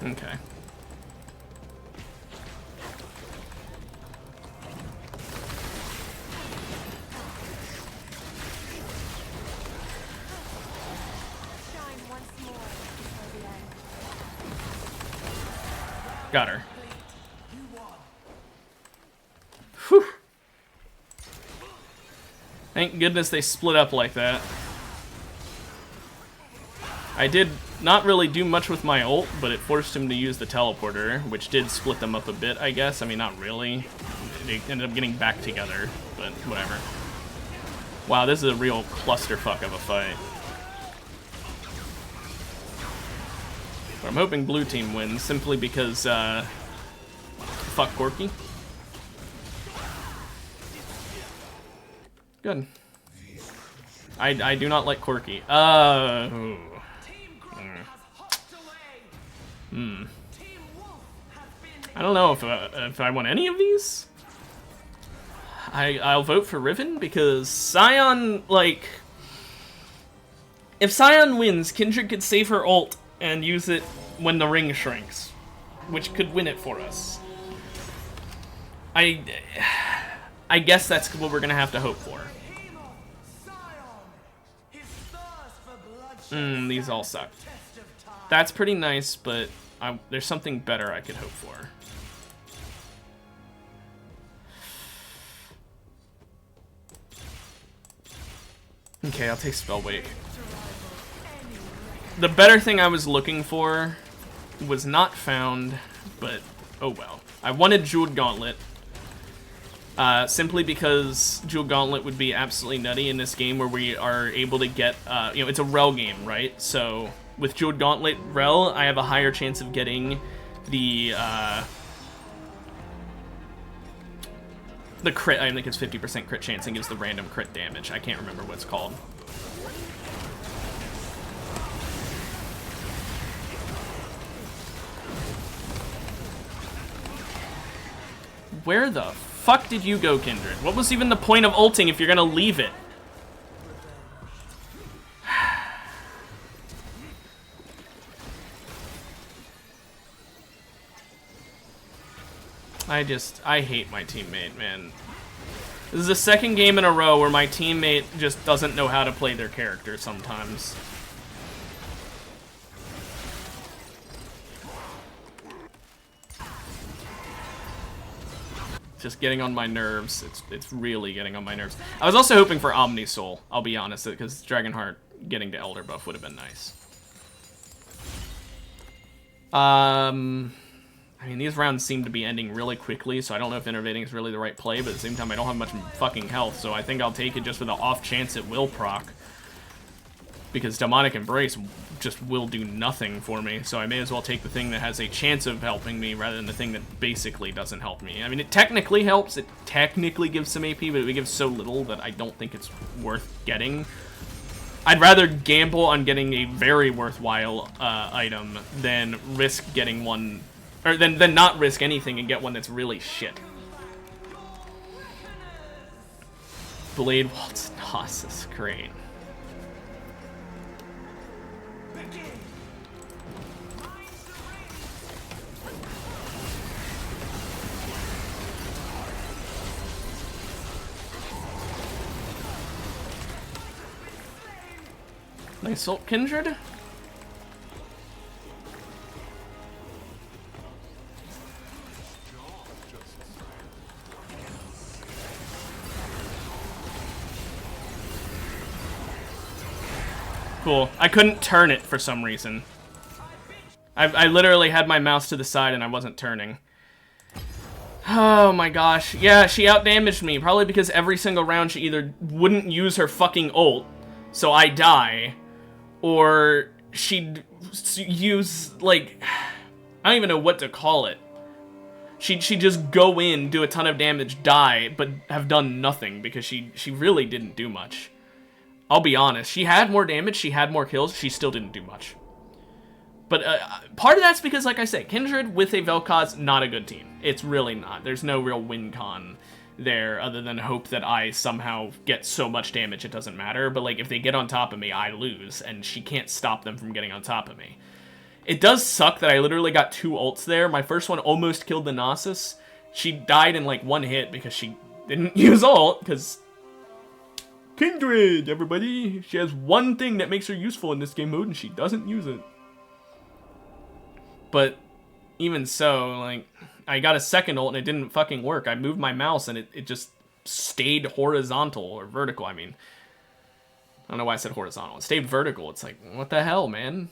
Okay. Got her. Whew. Thank goodness they split up like that. I did not really do much with my ult, but it forced him to use the teleporter, which did split them up a bit, I guess. I mean, not really. They ended up getting back together, but whatever. Wow, this is a real clusterfuck of a fight. But I'm hoping blue team wins, simply because, fuck Corky. Good. I do not like Corky. I don't know if I want any of these. I'll vote for Riven because Sion, like, if Sion wins, Kindred could save her ult and use it when the ring shrinks, which could win it for us. I guess that's what we're gonna have to hope for. These all suck. That's pretty nice, but there's something better I could hope for. Okay, I'll take Spellwake. The better thing I was looking for was not found, but oh well. I wanted Jeweled Gauntlet, simply because Jeweled Gauntlet would be absolutely nutty in this game where we are able to get, you know, it's a Rel game, right? So with Jeweled Gauntlet Rel, I have a higher chance of getting the crit. I think it's 50% crit chance and gives the random crit damage. I can't remember what it's called. Where the fuck did you go, Kindred? What was even the point of ulting if you're gonna leave it? I hate my teammate, man. This is the second game in a row where my teammate just doesn't know how to play their character sometimes. Just getting on my nerves. It's really getting on my nerves. I was also hoping for Omni Soul, I'll be honest, because Dragonheart getting to Elder buff would have been nice. I mean, these rounds seem to be ending really quickly, so I don't know if innovating is really the right play, but at the same time, I don't have much fucking health, so I think I'll take it just for the off chance it will proc. Because Demonic Embrace just will do nothing for me, so I may as well take the thing that has a chance of helping me rather than the thing that basically doesn't help me. I mean, it technically helps, it technically gives some AP, but it gives so little that I don't think it's worth getting. I'd rather gamble on getting a very worthwhile item than risk getting one, or than not risk anything and get one that's really shit. Blade Waltz Gnosis, great. Nice ult, Kindred. Cool. I couldn't turn it for some reason. I literally had my mouse to the side and I wasn't turning. Oh my gosh. Yeah, she outdamaged me. Probably because every single round she either wouldn't use her fucking ult, so I die, or she'd use, like, I don't even know what to call it. She'd just go in, do a ton of damage, die, but have done nothing because she really didn't do much. I'll be honest. She had more damage, she had more kills, she still didn't do much. But part of that's because, like I said, Kindred with a Vel'Koz, not a good team. It's really not. There's no real win con there other than hope that I somehow get so much damage it doesn't matter. But, like, if they get on top of me, I lose, and she can't stop them from getting on top of me. It does suck that I literally got 2 ults there. My first one almost killed the Gnosis. She died in, like, 1 hit because she didn't use ult, because Kindred, everybody! She has one thing that makes her useful in this game mode, and she doesn't use it. But even so, like, I got a second ult and it didn't fucking work. I moved my mouse and it just stayed horizontal, or vertical, I mean. I don't know why I said horizontal. It stayed vertical. It's like, what the hell, man?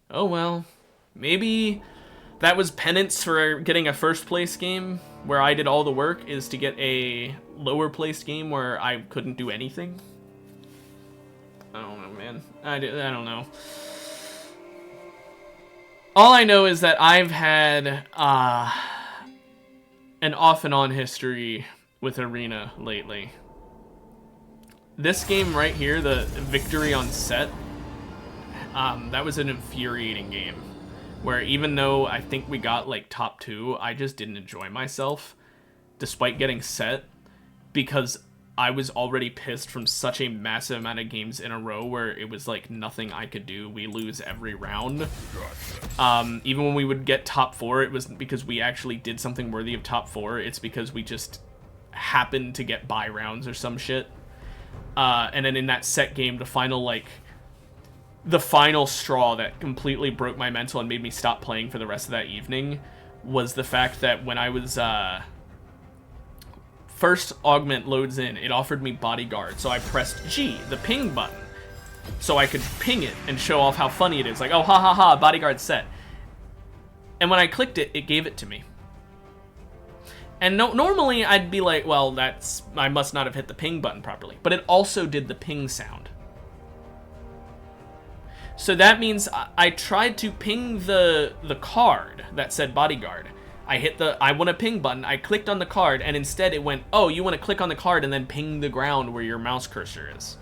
Oh well. Maybe that was penance for getting a first place game where I did all the work, is to get a lower placed game where I couldn't do anything. I don't know, man. I don't know. All I know is that I've had an off and on history with Arena lately. This game right here, the victory on set, that was an infuriating game. Where even though I think we got like top 2, I just didn't enjoy myself despite getting set, because I was already pissed from such a massive amount of games in a row where it was like nothing I could do. We lose every round. Even when we would get top 4, it was because we actually did something worthy of top 4. It's because we just happened to get bye rounds or some shit. And then in that set game, the final straw that completely broke my mental and made me stop playing for the rest of that evening was the fact that when I was first augment loads in, it offered me bodyguard, so I pressed G, the ping button, so I could ping it and show off how funny it is, like, oh, ha ha ha, bodyguard set. And when I clicked it, it gave it to me. And normally I'd be like, well, I must not have hit the ping button properly, but it also did the ping sound. So that means I tried to ping the card that said bodyguard. I hit the I want a ping button, I clicked on the card, and instead it went, oh, you want to click on the card and then ping the ground where your mouse cursor is.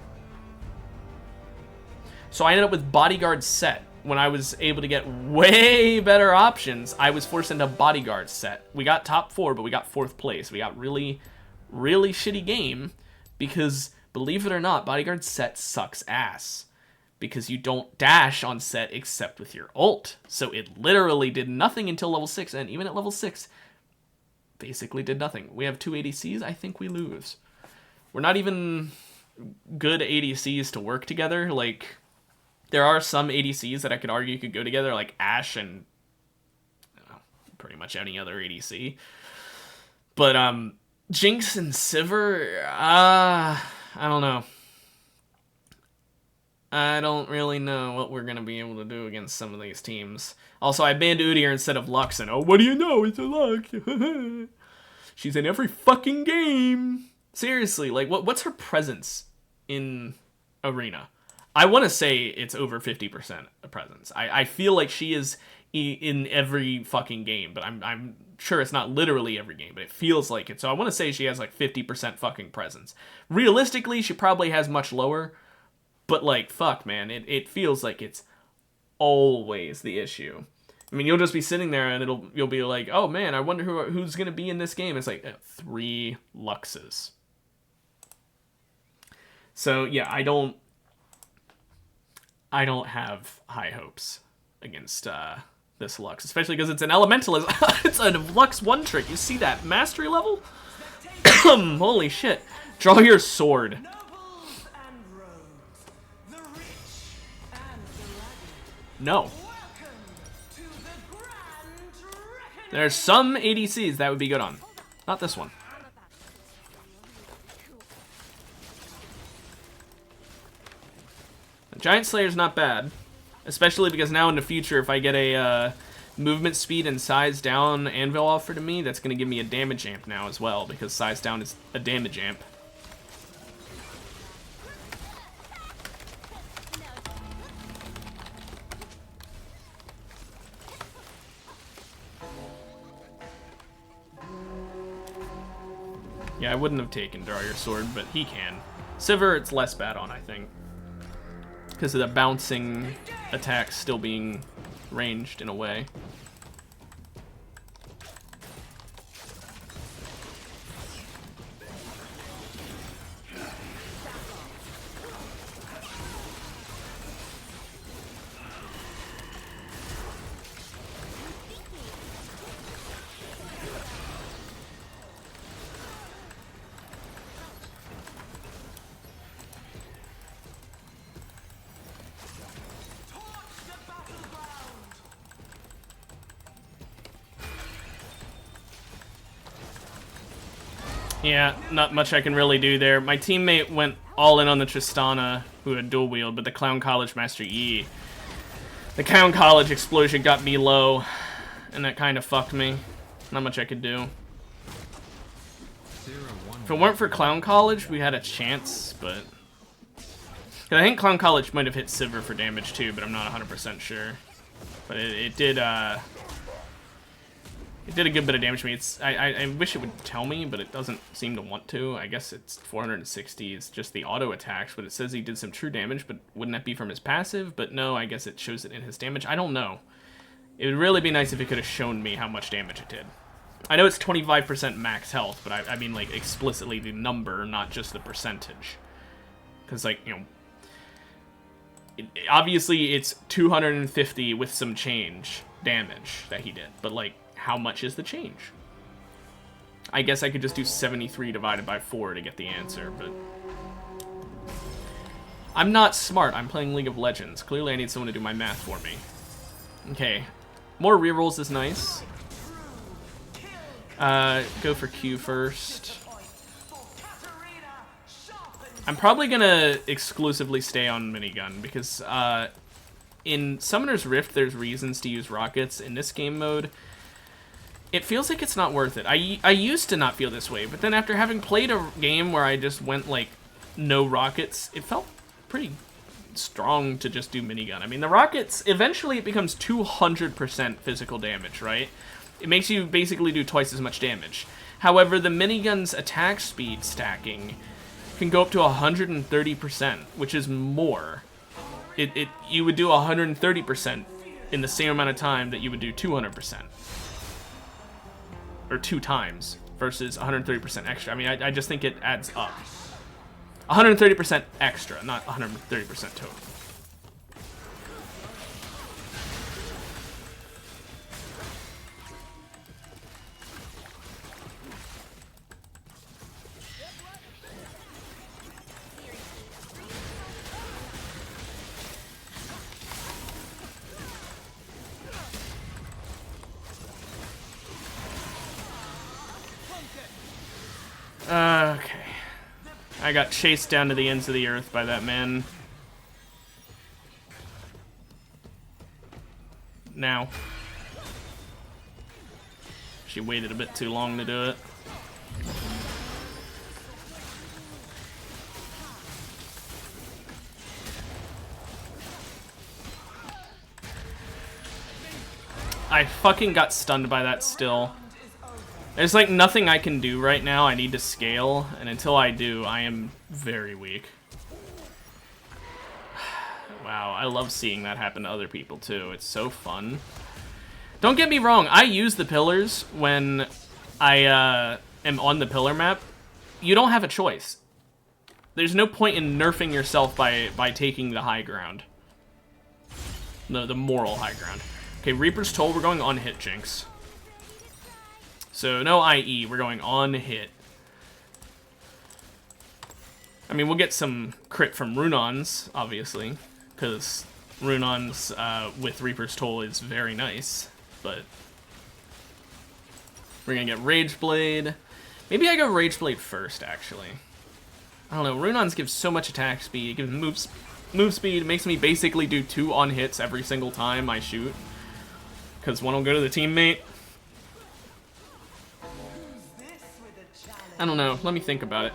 So I ended up with bodyguard set. When I was able to get way better options, I was forced into bodyguard set. We got top 4, but we got 4th place. We got really, really shitty game because, believe it or not, bodyguard set sucks ass. Because you don't dash on set except with your ult. So it literally did nothing until level 6, and even at level 6, basically did nothing. We have 2 ADCs, I think we lose. We're not even good ADCs to work together. Like, there are some ADCs that I could argue could go together, like Ashe and pretty much any other ADC. But Jinx and Sivir, I don't know. I don't really know what we're going to be able to do against some of these teams. Also, I banned Udyr instead of Lux, and oh, what do you know? It's a Lux. She's in every fucking game. Seriously, like, what's her presence in Arena? I want to say it's over 50% of presence. I feel like she is in every fucking game, but I'm sure it's not literally every game, but it feels like it. So I want to say she has like 50% fucking presence. Realistically, she probably has much lower. But, like, fuck, man, it feels like it's always the issue. I mean, you'll just be sitting there and you'll be like, oh, man, I wonder who's going to be in this game. It's like 3 Luxes. So, yeah, I don't have high hopes against this Lux, especially because it's an elemental. It's a Lux 1 trick. You see that mastery level? Holy shit. Draw your sword. No. There's some ADCs that would be good on. Not this one. The Giant Slayer's not bad. Especially because now in the future, if I get a movement speed and size down anvil offered to me, that's going to give me a damage amp now as well, because size down is a damage amp. Yeah, I wouldn't have taken Draw Your Sword, but he can. Sivir, it's less bad on, I think. Because of the bouncing attacks still being ranged in a way. Yeah, not much I can really do there. My teammate went all in on the Tristana, who had dual wield, but the Clown College Master E The Clown College explosion got me low, and that kind of fucked me. Not much I could do. If it weren't for Clown College, we had a chance, but... I think Clown College might have hit Sivir for damage too, but I'm not 100% sure. But it did a good bit of damage to me. I wish it would tell me, but it doesn't seem to want to. I guess it's 460. It's just the auto attacks, but it says he did some true damage, but wouldn't that be from his passive? But no, I guess it shows it in his damage. I don't know. It would really be nice if it could have shown me how much damage it did. I know it's 25% max health, but I mean, like, explicitly the number, not just the percentage. Because, like, you know, obviously it's 250 with some change damage that he did, but, like, how much is the change? I guess I could just do 73 divided by 4 to get the answer, but... I'm not smart. I'm playing League of Legends. Clearly I need someone to do my math for me. Okay. More rerolls is nice. Go for Q first. I'm probably gonna exclusively stay on minigun, because, in Summoner's Rift there's reasons to use rockets. In this game mode, it feels like it's not worth it. I used to not feel this way, but then after having played a game where I just went, like, no rockets, it felt pretty strong to just do minigun. I mean, the rockets, eventually it becomes 200% physical damage, right? It makes you basically do twice as much damage. However, the minigun's attack speed stacking can go up to 130%, which is more. You would do 130% in the same amount of time that you would do 200%. Or 2 times versus 130% extra. I mean, I just think it adds up. 130% extra, not 130% total. Okay. I got chased down to the ends of the earth by that man. Now. She waited a bit too long to do it. I fucking got stunned by that still. There's like nothing I can do right now. I need to scale, and until I do, I am very weak. Wow, I love seeing that happen to other people too. It's so fun. Don't get me wrong, I use the pillars when I am on the pillar map. You don't have a choice. There's no point in nerfing yourself by taking the high ground. The moral high ground. Okay, Reaper's Toll, we're going on hit, Jinx. So, no IE, we're going on hit. I mean, we'll get some crit from Runons, obviously, because Runons with Reaper's Toll is very nice, but we're gonna get Rage Blade. Maybe I go Rage Blade first, actually. I don't know, Runons gives so much attack speed, it gives move speed, it makes me basically do 2 on hits every single time I shoot, because one will go to the teammate. I don't know. Let me think about it.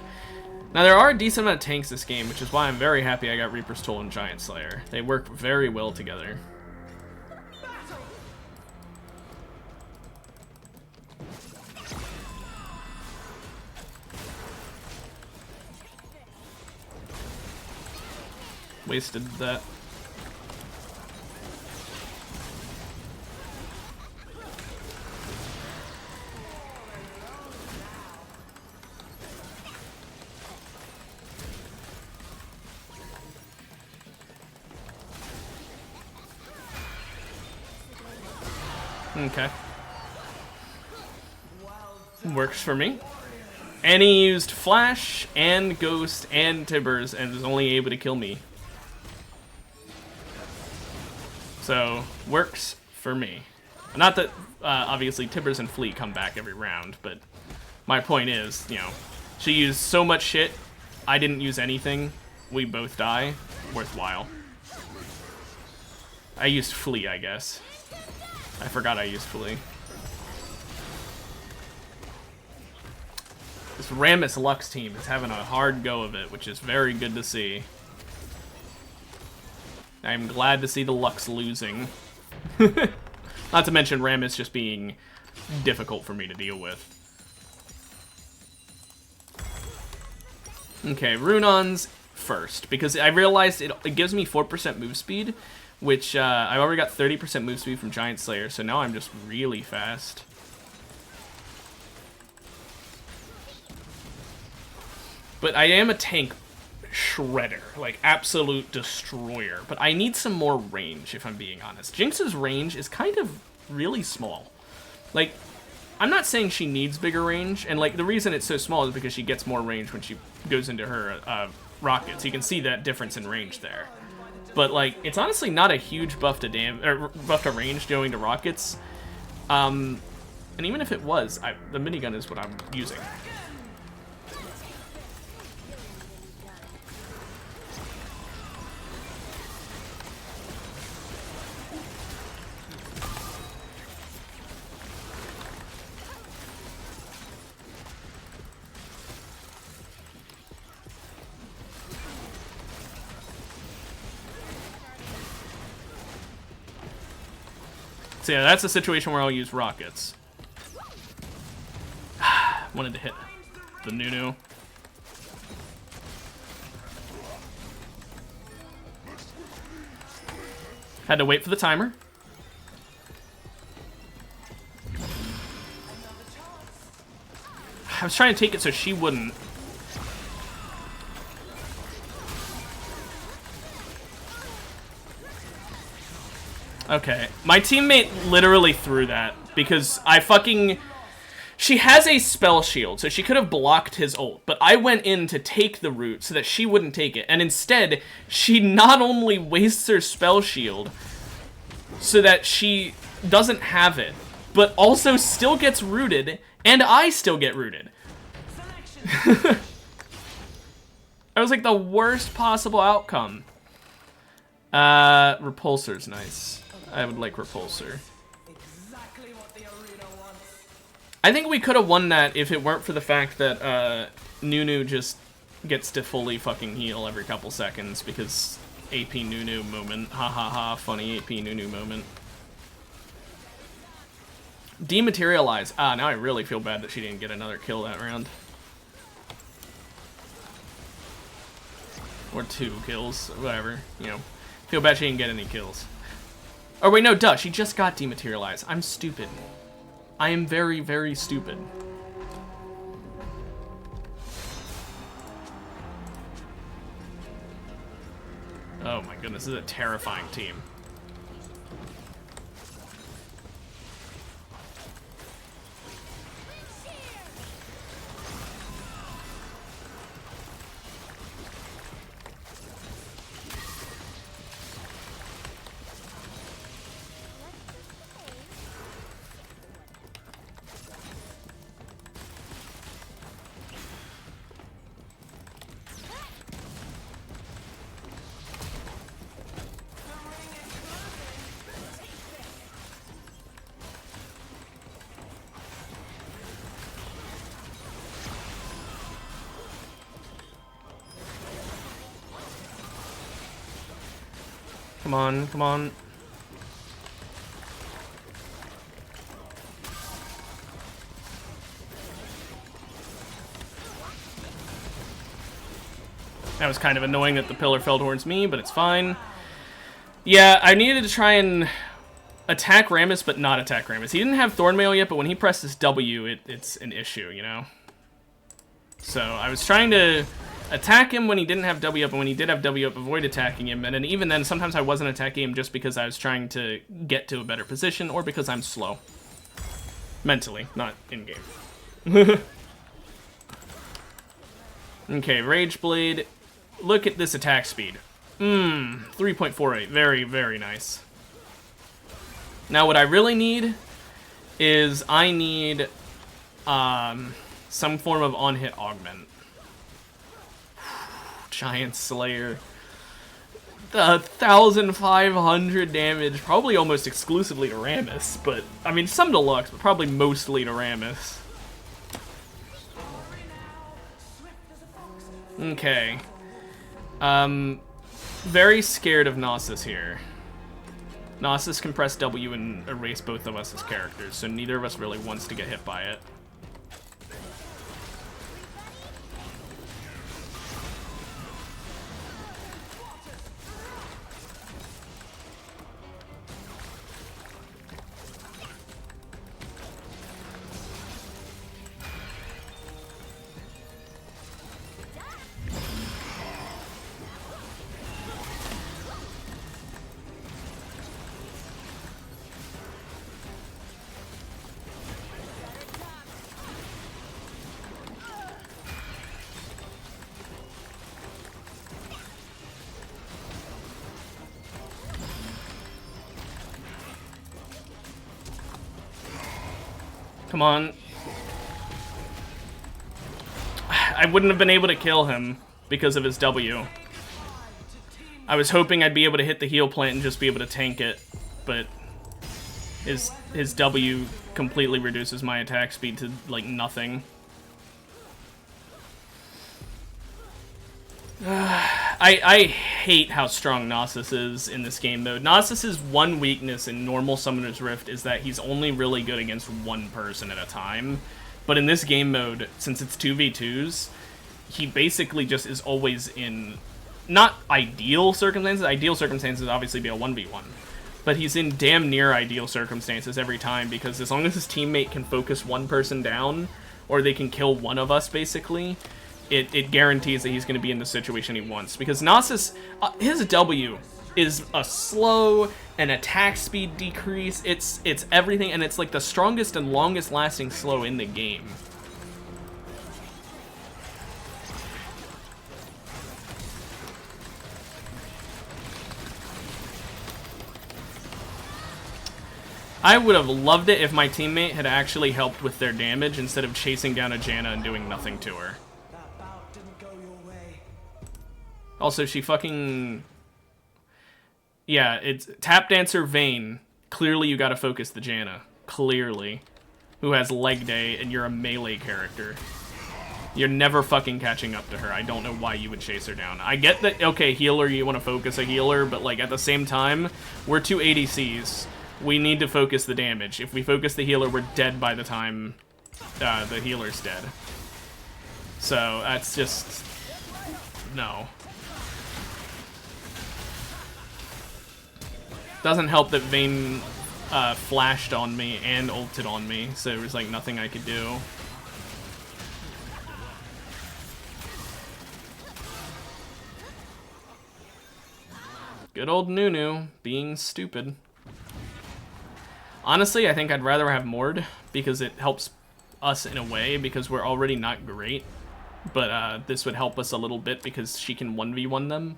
Now, there are a decent amount of tanks this game, which is why I'm very happy I got Reaper's Toll and Giant Slayer. They work very well together. Wasted that. Okay. Works for me. And he used Flash and Ghost and Tibbers and was only able to kill me. So, works for me. Not that, obviously, Tibbers and Fleet come back every round, but my point is, you know, she used so much shit, I didn't use anything, we both die, worthwhile. I used Flea, I guess. I forgot I used Flea. This Rammus Lux team is having a hard go of it, which is very good to see. I'm glad to see the Lux losing. Not to mention Rammus just being difficult for me to deal with. Okay, Runon's first, because I realized it gives me 4% move speed, which I've already got 30% move speed from Giant Slayer, so now I'm just really fast. But I am a tank shredder, like absolute destroyer. But I need some more range, if I'm being honest. Jinx's range is kind of really small. Like, I'm not saying she needs bigger range, and like the reason it's so small is because she gets more range when she goes into her rockets. You can see that difference in range there. But like, it's honestly not a huge buff to buff to range going to rockets. And even if it was, the minigun is what I'm using. So yeah, that's a situation where I'll use rockets. Wanted to hit the Nunu. Had to wait for the timer. I was trying to take it so she wouldn't. Okay, my teammate literally threw that because she has a spell shield, so she could have blocked his ult, but I went in to take the root so that she wouldn't take it, and instead, she not only wastes her spell shield so that she doesn't have it, but also still gets rooted, and I still get rooted. That was like the worst possible outcome. Repulsor's nice. I would like Repulsor. I think we could have won that if it weren't for the fact that Nunu just gets to fully fucking heal every couple seconds because AP Nunu moment. Ha ha ha, funny AP Nunu moment. Dematerialize. Ah, now I really feel bad that she didn't get another kill that round. Or 2 kills, whatever, you know. Feel bad she didn't get any kills. Oh wait, no, duh, she just got dematerialized. I'm stupid. I am very, very stupid. Oh my goodness, this is a terrifying team. Come on, come on. That was kind of annoying that the pillar fell towards me, but it's fine. Yeah, I needed to try and attack Rammus, but not attack Rammus. He didn't have Thornmail yet, but when he presses W, it's an issue, you know? So I was trying to attack him when he didn't have W up, and when he did have W up, avoid attacking him. And then even then, sometimes I wasn't attacking him just because I was trying to get to a better position, or because I'm slow. Mentally, not in-game. Okay, Rage Blade. Look at this attack speed. 3.48. Very, very nice. Now what I really need is I need some form of on-hit augment. Giant Slayer. 1,500 damage, probably almost exclusively to Rammus, but, I mean, some to Lux, but probably mostly to Rammus. Okay. Very scared of Gnosis here. Gnosis can press W and erase both of us as characters, so neither of us really wants to get hit by it. Come on. I wouldn't have been able to kill him because of his W. I was hoping I'd be able to hit the heal plant and just be able to tank it, but his W completely reduces my attack speed to, like, nothing. I hate how strong Gnosis is in this game mode. Gnosis's one weakness in normal Summoner's Rift is that he's only really good against one person at a time. But in this game mode, since it's 2v2s, he basically just is always in, not ideal circumstances. Ideal circumstances would obviously be a 1v1. But he's in damn near ideal circumstances every time, because as long as his teammate can focus one person down, or they can kill one of us, basically, it guarantees that he's going to be in the situation he wants. Because Gnosis, his W is a slow and attack speed decrease. It's everything, and it's like the strongest and longest lasting slow in the game. I would have loved it if my teammate had actually helped with their damage instead of chasing down a Janna and doing nothing to her. Also, she fucking... Yeah, it's Tap Dancer Vayne. Clearly you gotta focus the Janna. Clearly. Who has leg day, and you're a melee character. You're never fucking catching up to her. I don't know why you would chase her down. I get that, okay, healer, you want to focus a healer, but, like, at the same time, we're two ADCs. We need to focus the damage. If we focus the healer, we're dead by the time the healer's dead. So, that's just... No. Doesn't help that Vayne flashed on me and ulted on me, so there was, like, nothing I could do. Good old Nunu being stupid. Honestly, I think I'd rather have Mord, because it helps us in a way, because we're already not great. But this would help us a little bit, because she can 1v1 them.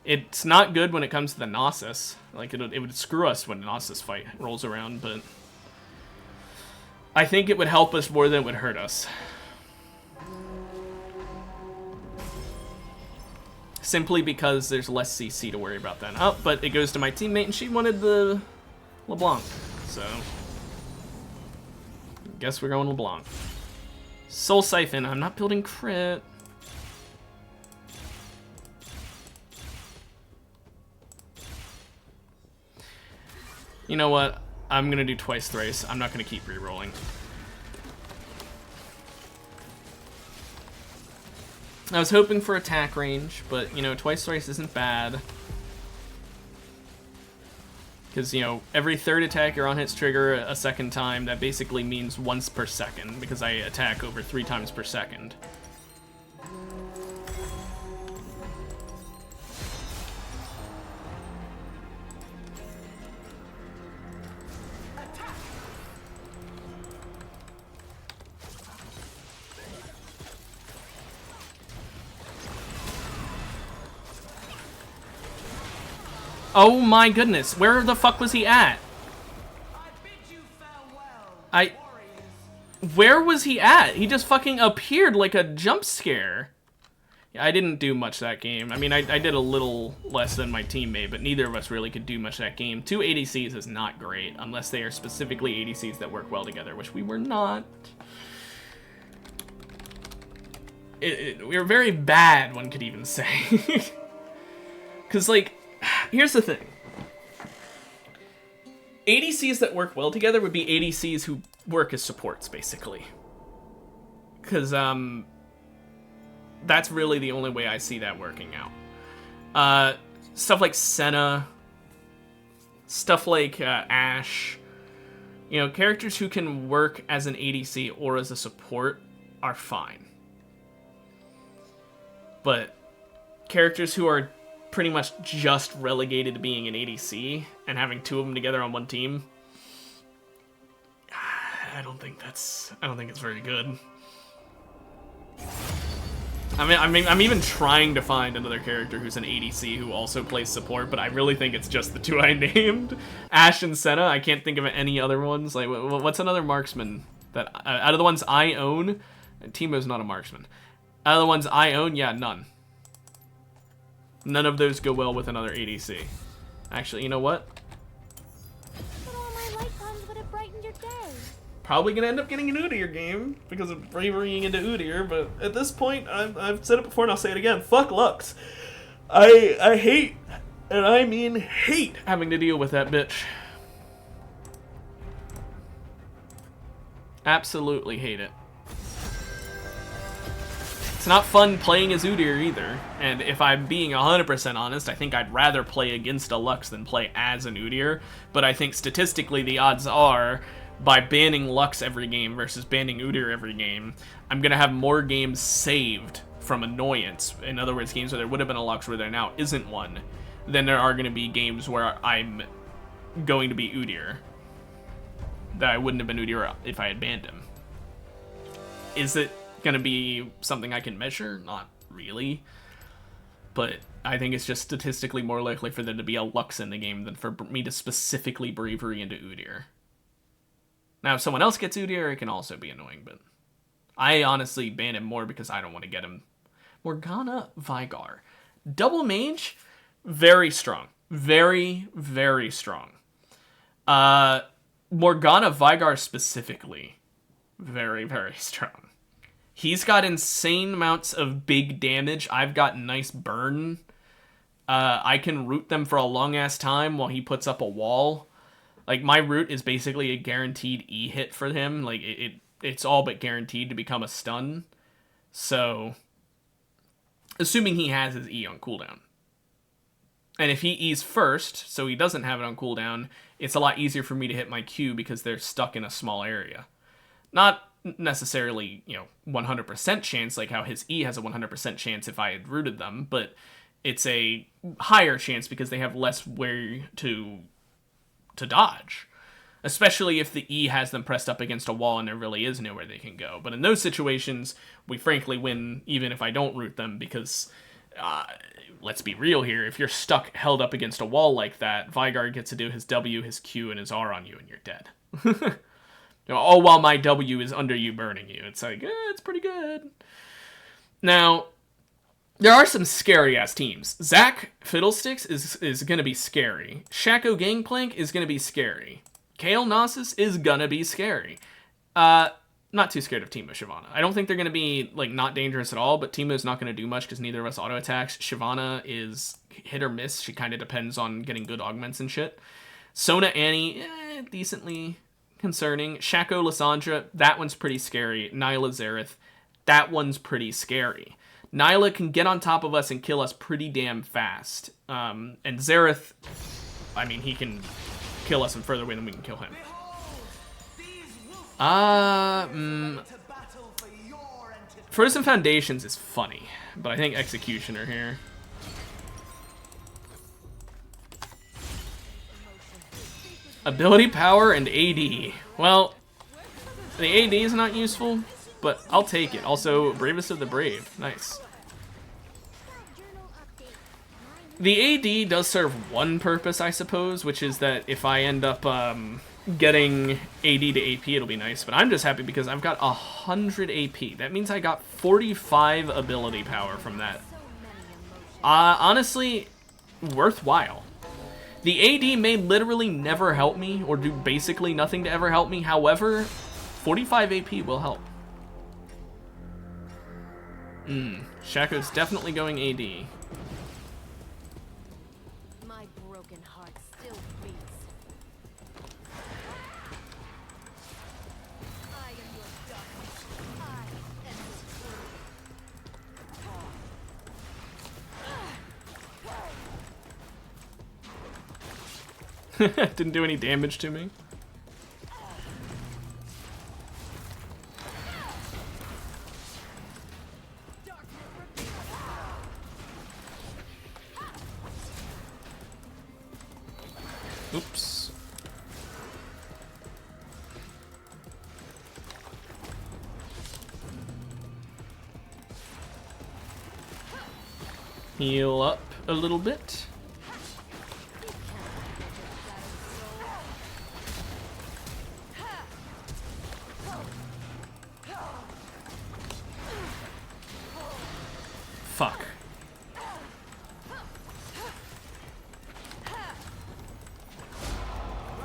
It's not good when it comes to the Gnosis. Like, it would screw us when the Gnosis fight rolls around, but... I think it would help us more than it would hurt us. Simply because there's less CC to worry about then. Oh, but it goes to my teammate, and she wanted the LeBlanc. So, guess we're going LeBlanc. Soul Siphon, I'm not building crit. You know what? I'm gonna do twice thrice. I'm not gonna keep re-rolling. I was hoping for attack range, but, you know, twice thrice isn't bad. Because, you know, every third attack you're on hits trigger a second time. That basically means once per second, because I attack over 3 times per second. Oh my goodness, where the fuck was he at? Where was he at? He just fucking appeared like a jump scare. I didn't do much that game. I mean, I did a little less than my teammate, but neither of us really could do much that game. 2 ADCs is not great, unless they are specifically ADCs that work well together, which we were not. We were very bad, one could even say. Because, like, here's the thing. ADCs that work well together would be ADCs who work as supports, basically. Because, that's really the only way I see that working out. Stuff like Senna, stuff like Ashe, you know, characters who can work as an ADC or as a support are fine. But characters who are pretty much just relegated to being an ADC and having 2 of them together on one team, I don't think it's very good. I mean, I'm even trying to find another character who's an ADC who also plays support, but I really think it's just the 2 I named. Ashe and Senna. I can't think of any other ones. Like, what's another marksman that out of the ones I own? Teemo's not a marksman. Out of the ones I own, yeah, none. None of those go well with another ADC. Actually, you know what? But all my light puns would have brightened your day. Probably gonna end up getting an Udyr game because of braverying into Udyr, but at this point, I've said it before and I'll say it again. Fuck Lux. I hate, and I mean hate, having to deal with that bitch. Absolutely hate it. It's not fun playing as Udyr either, and if I'm being 100% honest, I think I'd rather play against a Lux than play as an Udyr, but I think statistically the odds are, by banning Lux every game versus banning Udyr every game, I'm going to have more games saved from annoyance, in other words, games where there would have been a Lux where there now isn't one, than there are going to be games where I'm going to be Udyr, that I wouldn't have been Udyr if I had banned him. Is it going to be something I can measure? Not really. But I think it's just statistically more likely for there to be a Lux in the game than for me to specifically bravery into Udyr. Now, if someone else gets Udyr, it can also be annoying, but I honestly ban him more because I don't want to get him. Morgana Vygar. Double mage, very strong. Very, very strong. Morgana Vygar specifically, very, very strong. He's got insane amounts of big damage. I've got nice burn. I can root them for a long-ass time while he puts up a wall. Like, my root is basically a guaranteed E hit for him. Like, it's all but guaranteed to become a stun. So, assuming he has his E on cooldown. And if he E's first, so he doesn't have it on cooldown, it's a lot easier for me to hit my Q because they're stuck in a small area. Not necessarily, 100% chance, like how his E has a 100% chance if I had rooted them, but it's a higher chance because they have less way to dodge. Especially if the E has them pressed up against a wall and there really is nowhere they can go. But in those situations, we frankly win even if I don't root them because, let's be real here, if you're stuck held up against a wall like that, Vygar gets to do his W, his Q, and his R on you and you're dead. All while my W is under you burning you. It's like, it's pretty good. Now, there are some scary-ass teams. Zac Fiddlesticks is going to be scary. Shaco Gangplank is going to be scary. Kale Gnosis is going to be scary. Not too scared of Teemo Shyvana. I don't think they're going to be, not dangerous at all, but Teemo's not going to do much because neither of us auto-attacks. Shyvana is hit or miss. She kind of depends on getting good augments and shit. Sona Annie, decently concerning. Shaco Lysandra, that one's pretty scary. Nyla Xerath, that one's pretty scary. Nyla can get on top of us and kill us pretty damn fast. And Xerath, I mean, he can kill us from further away than we can kill him. Frozen Foundations is funny, but I think Executioner here. Ability power and AD. Well, the AD is not useful, but I'll take it. Also, Bravest of the Brave. Nice. The AD does serve one purpose, I suppose, which is that if I end up, getting AD to AP, it'll be nice. But I'm just happy because I've got 100 AP. That means I got 45 ability power from that. Honestly, worthwhile. The AD may literally never help me or do basically nothing to ever help me. However, 45 AP will help. Shaco's definitely going AD. My broken heart still beats. I am your darkness. I am this world. Didn't do any damage to me. Oops. Heal up a little bit. Fuck.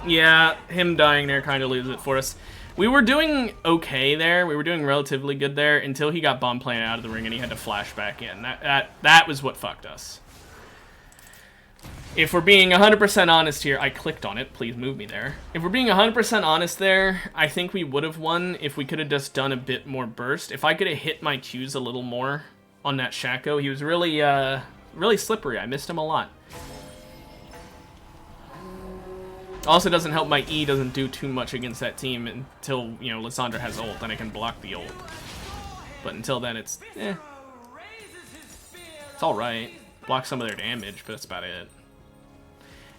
Yeah, him dying there kind of leaves it for us. We were doing okay there. We were doing relatively good there until he got bomb planted out of the ring and he had to flash back in. That was what fucked us. If we're being 100% honest here, I clicked on it. Please move me there. If we're being 100% honest there, I think we would have won if we could have just done a bit more burst. If I could have hit my Qs a little more on that Shaco, he was really, really slippery. I missed him a lot. Also doesn't help my E doesn't do too much against that team until, you know, Lissandra has ult, and I can block the ult. But until then, it's, eh. It's alright. Block some of their damage, but that's about it.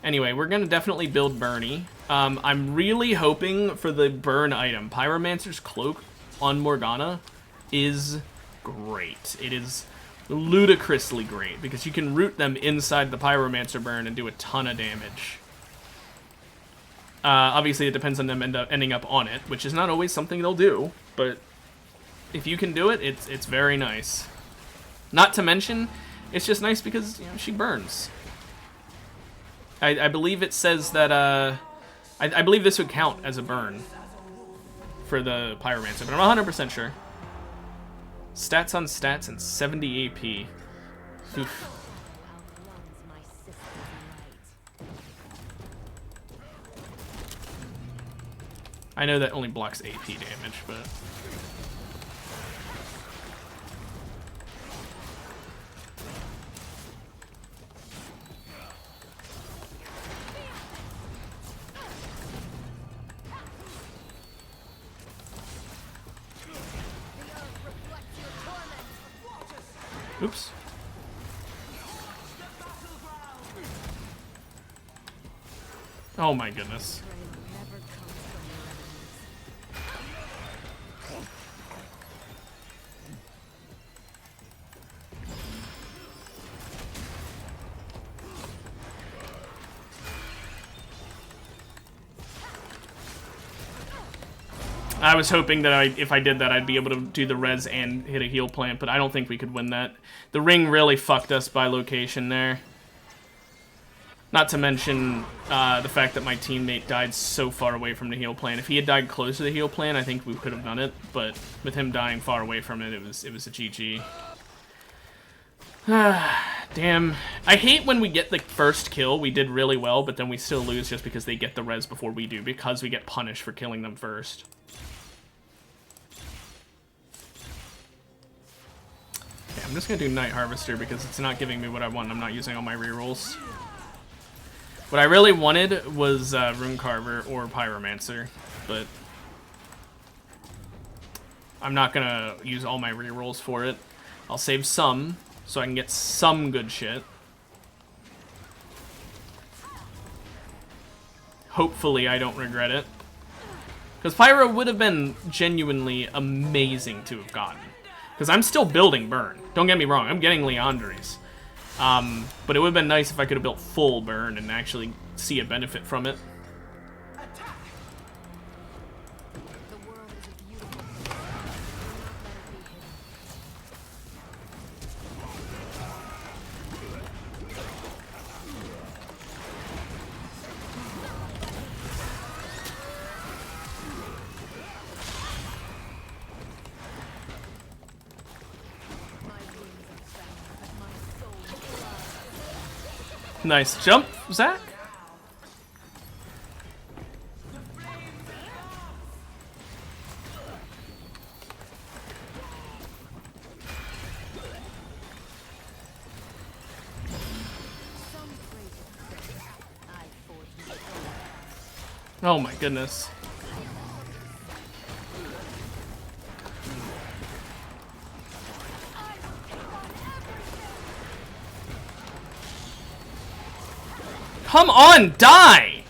Anyway, we're gonna definitely build Bernie. I'm really hoping for the burn item. Pyromancer's Cloak on Morgana is great. It is ludicrously great, because you can root them inside the Pyromancer burn and do a ton of damage. Obviously, it depends on them ending up on it, which is not always something they'll do, but if you can do it, it's very nice. Not to mention, it's just nice because, you know, she burns. I believe it says that, I believe this would count as a burn for the Pyromancer, but I'm not 100% sure. Stats on stats and 70 AP. Oof. I know that only blocks AP damage, but... Oops. Oh my goodness. I was hoping that if I did that, I'd be able to do the res and hit a heal plant, but I don't think we could win that. The ring really fucked us by location there. Not to mention the fact that my teammate died so far away from the heal plant. If he had died close to the heal plant, I think we could have done it, but with him dying far away from it, it was a GG. Damn. I hate when we get the first kill. We did really well, but then we still lose just because they get the res before we do, because we get punished for killing them first. Okay, I'm just gonna do Night Harvester because it's not giving me what I want. I'm not using all my rerolls. What I really wanted was Rune Carver or Pyromancer, but I'm not gonna use all my rerolls for it. I'll save some so I can get some good shit. Hopefully I don't regret it. Because Pyro would have been genuinely amazing to have gotten. Because I'm still building Burn. Don't get me wrong, I'm getting Leandries. But it would have been nice if I could have built full Burn and actually see a benefit from it. Nice jump, Zach. Oh my goodness. Come on, die!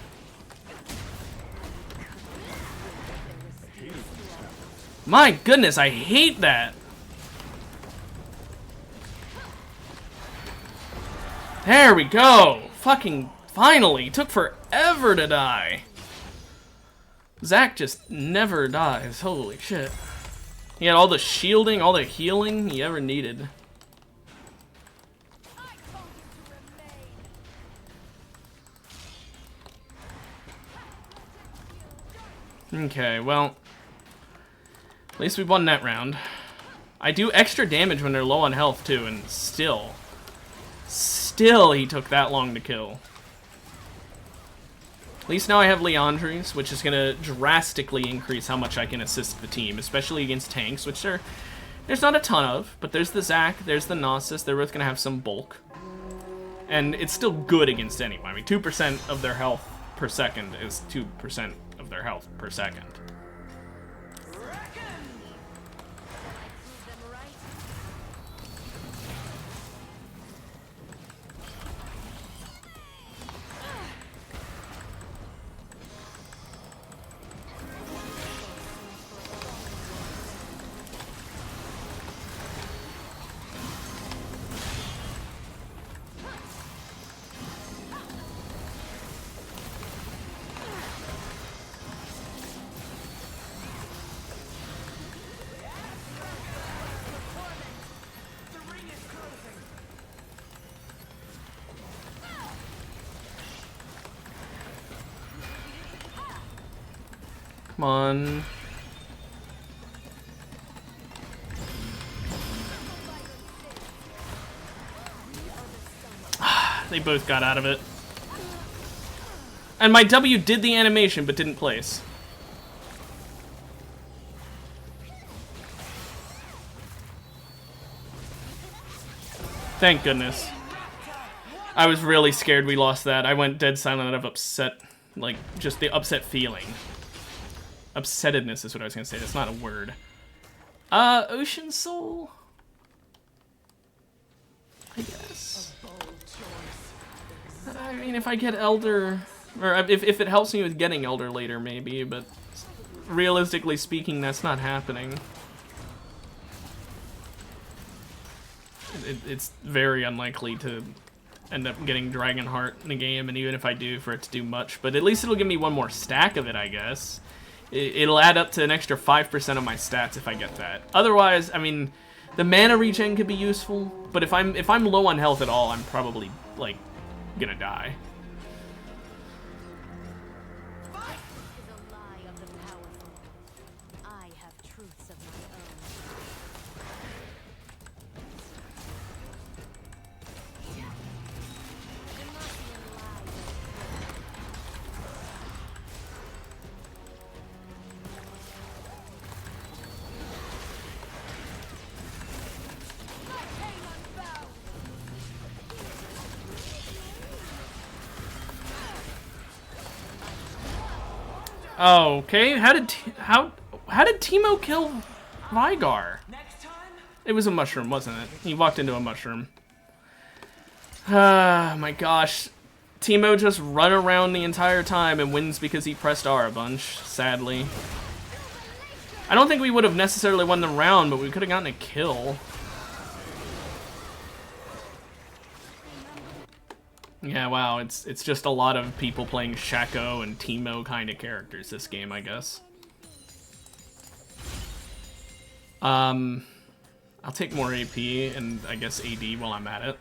My goodness, I hate that. There we go. Fucking finally. Took forever to die. Zach just never dies. Holy shit. He had all the shielding, all the healing he ever needed. Okay, well, at least we won that round. I do extra damage when they're low on health too, and still he took that long to kill. At least now I have Leandri's, which is gonna drastically increase how much I can assist the team, especially against tanks, which there's not a ton of, but there's the Zac, there's the Gnosis, they're both gonna have some bulk. And it's still good against anyone. I mean, 2% of their health per second is 2% of their health per second. Come on. They both got out of it. And my W did the animation, but didn't place. Thank goodness. I was really scared we lost that. I went dead silent out of upset. Like, just the upset feeling. Upsettedness is what I was gonna say. That's not a word. Ocean Soul? I guess. I mean, if I get Elder... Or if it helps me with getting Elder later, maybe, but... Realistically speaking, that's not happening. It's very unlikely to end up getting Dragonheart in the game, and even if I do, for it to do much. But at least it'll give me one more stack of it, I guess. It'll add up to an extra 5% of my stats if I get that. Otherwise, I mean, the mana regen could be useful, but if I'm low on health at all, I'm probably, like, gonna die. Okay, how did Teemo kill Vygar? It was a mushroom, wasn't it? He walked into a mushroom. Ah, my gosh. Teemo just run around the entire time and wins because he pressed R a bunch, sadly. I don't think we would have necessarily won the round, but we could have gotten a kill. Yeah, wow, it's just a lot of people playing Shaco and Teemo kind of characters this game, I guess. I'll take more AP and I guess AD while I'm at it.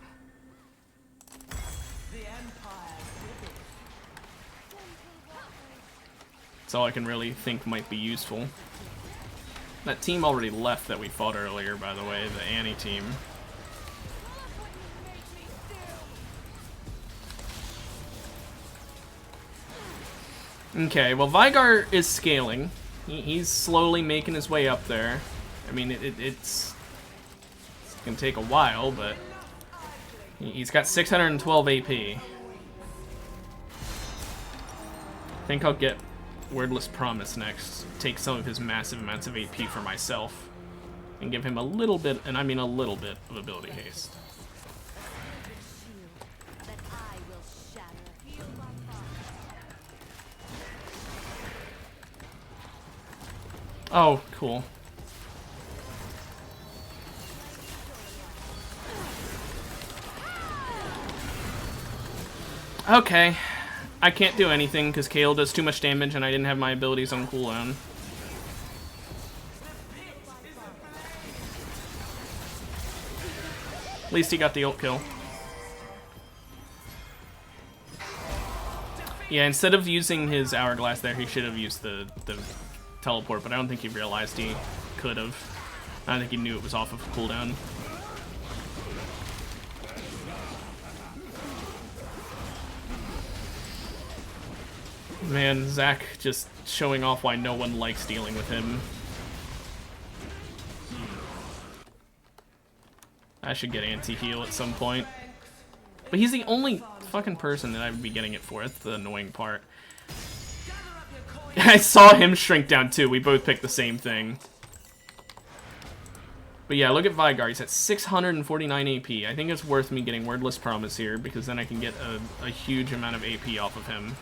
That's all I can really think might be useful. That team already left that we fought earlier, by the way, the Annie team. Okay, well, Vygar is scaling. He's slowly making his way up there. I mean, it's gonna take a while, but he's got 612 AP. I think I'll get Wordless Promise next. Take some of his massive amounts of AP for myself. And give him a little bit, and I mean a little bit, of ability haste. Oh, cool. Okay. I can't do anything because Kayle does too much damage and I didn't have my abilities on cooldown. At least he got the ult kill. Yeah, instead of using his hourglass there, he should have used the teleport, but I don't think he realized he could have. I don't think he knew it was off of cooldown. Man, Zach just showing off why no one likes dealing with him. I should get anti-heal at some point. But he's the only fucking person that I would be getting it for. That's the annoying part. I saw him shrink down too. We both picked the same thing. But yeah, look at Vygar. He's at 649 AP. I think it's worth me getting Wordless Promise here because then I can get a huge amount of AP off of him.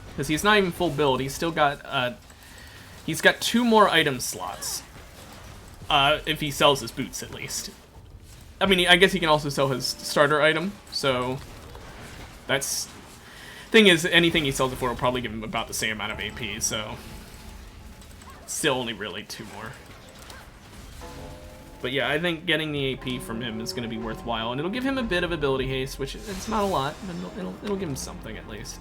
Because he's not even full build. He's still got he's got 2 more item slots. If he sells his boots, at least. I mean, I guess he can also sell his starter item. So that's... Thing is, anything he sells it for will probably give him about the same amount of AP, so... Still only really 2 more. But yeah, I think getting the AP from him is going to be worthwhile, and it'll give him a bit of ability haste, which it's not a lot, but it'll give him something at least.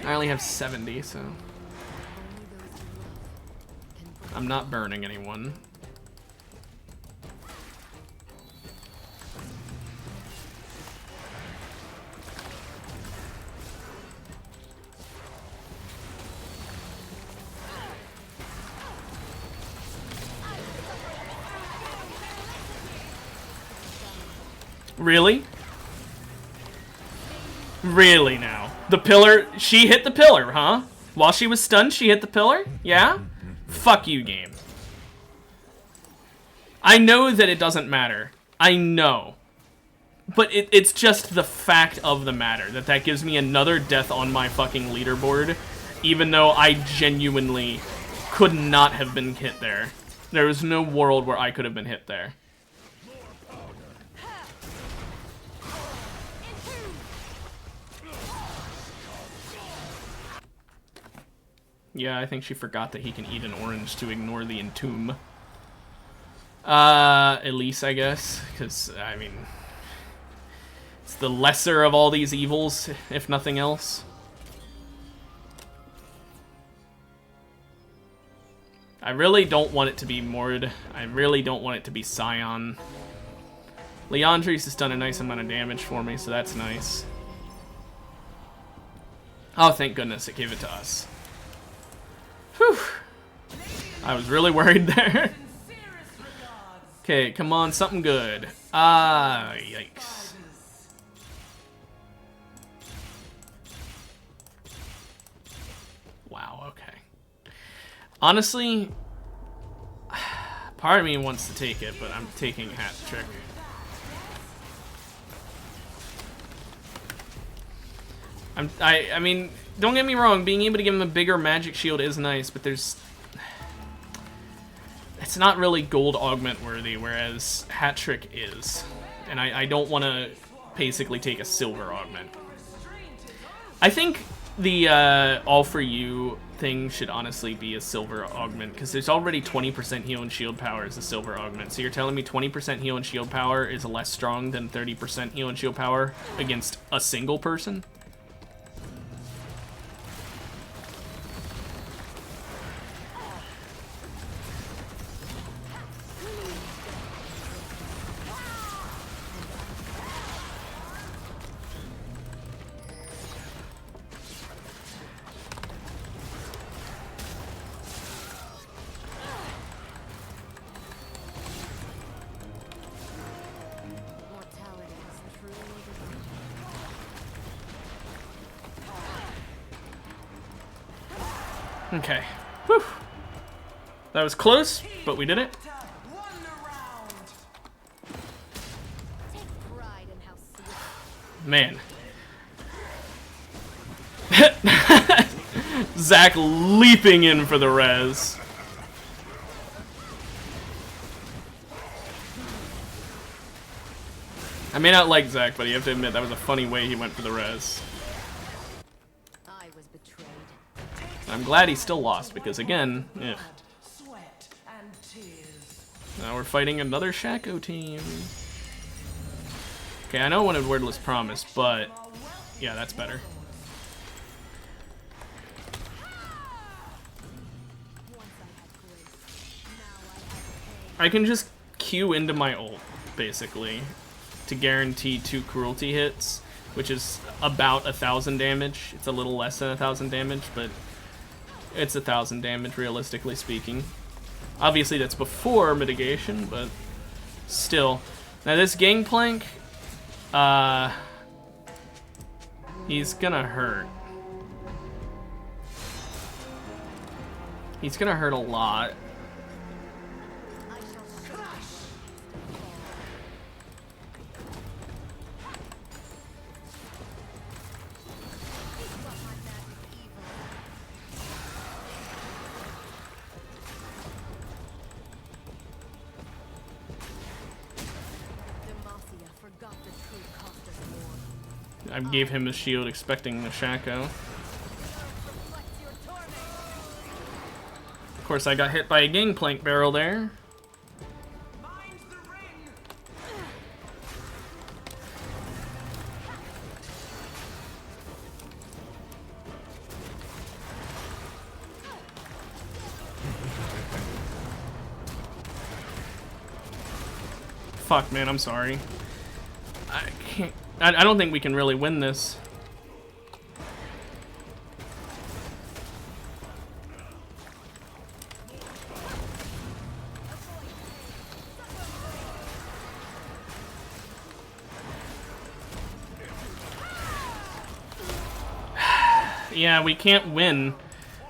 I only have 70, so... I'm not burning anyone. Really? Really now? The pillar, she hit the pillar, huh? While she was stunned, she hit the pillar? Yeah? Fuck you, game. I know that it doesn't matter. I know. But it's just the fact of the matter that gives me another death on my fucking leaderboard, even though I genuinely could not have been hit there. There was no world where I could have been hit there. Yeah, I think she forgot that he can eat an orange to ignore the entomb. Elise, I guess, because, I mean, it's the lesser of all these evils, if nothing else. I really don't want it to be Mord. I really don't want it to be Scion. Leandri's has done a nice amount of damage for me, so that's nice. Oh, thank goodness it gave it to us. Whew. I was really worried there. Okay, come on, something good. Ah, yikes. Wow, okay. Honestly, part of me wants to take it, but I'm taking Hat Trick. I mean, don't get me wrong, being able to give him a bigger magic shield is nice, but it's not really gold augment worthy, whereas Hat Trick is. And I don't want to basically take a silver augment. I think the all for you thing should honestly be a silver augment, because there's already 20% heal and shield power as a silver augment. So you're telling me 20% heal and shield power is less strong than 30% heal and shield power against a single person? Okay. Whew. That was close, but we did it. Take pride in how swift. Man. Zach leaping in for the res. I may not like Zach, but you have to admit that was a funny way he went for the res. I was betrayed. I'm glad he still lost because, again, ugh. Now we're fighting another Shaco team. Okay, I know I wanted Wordless Promise, but yeah, that's better. I can just Q into my ult, basically, to guarantee 2 cruelty hits, which is about 1,000 damage. It's a little less than 1,000 damage, but it's 1,000 damage, realistically speaking. Obviously, that's before mitigation, but still. Now, this Gangplank, he's gonna hurt. He's gonna hurt a lot. I gave him a shield expecting the Shaco. Of course, I got hit by a Gangplank barrel there. Fuck, man, I'm sorry. I can't. I don't think we can really win this. Yeah, we can't win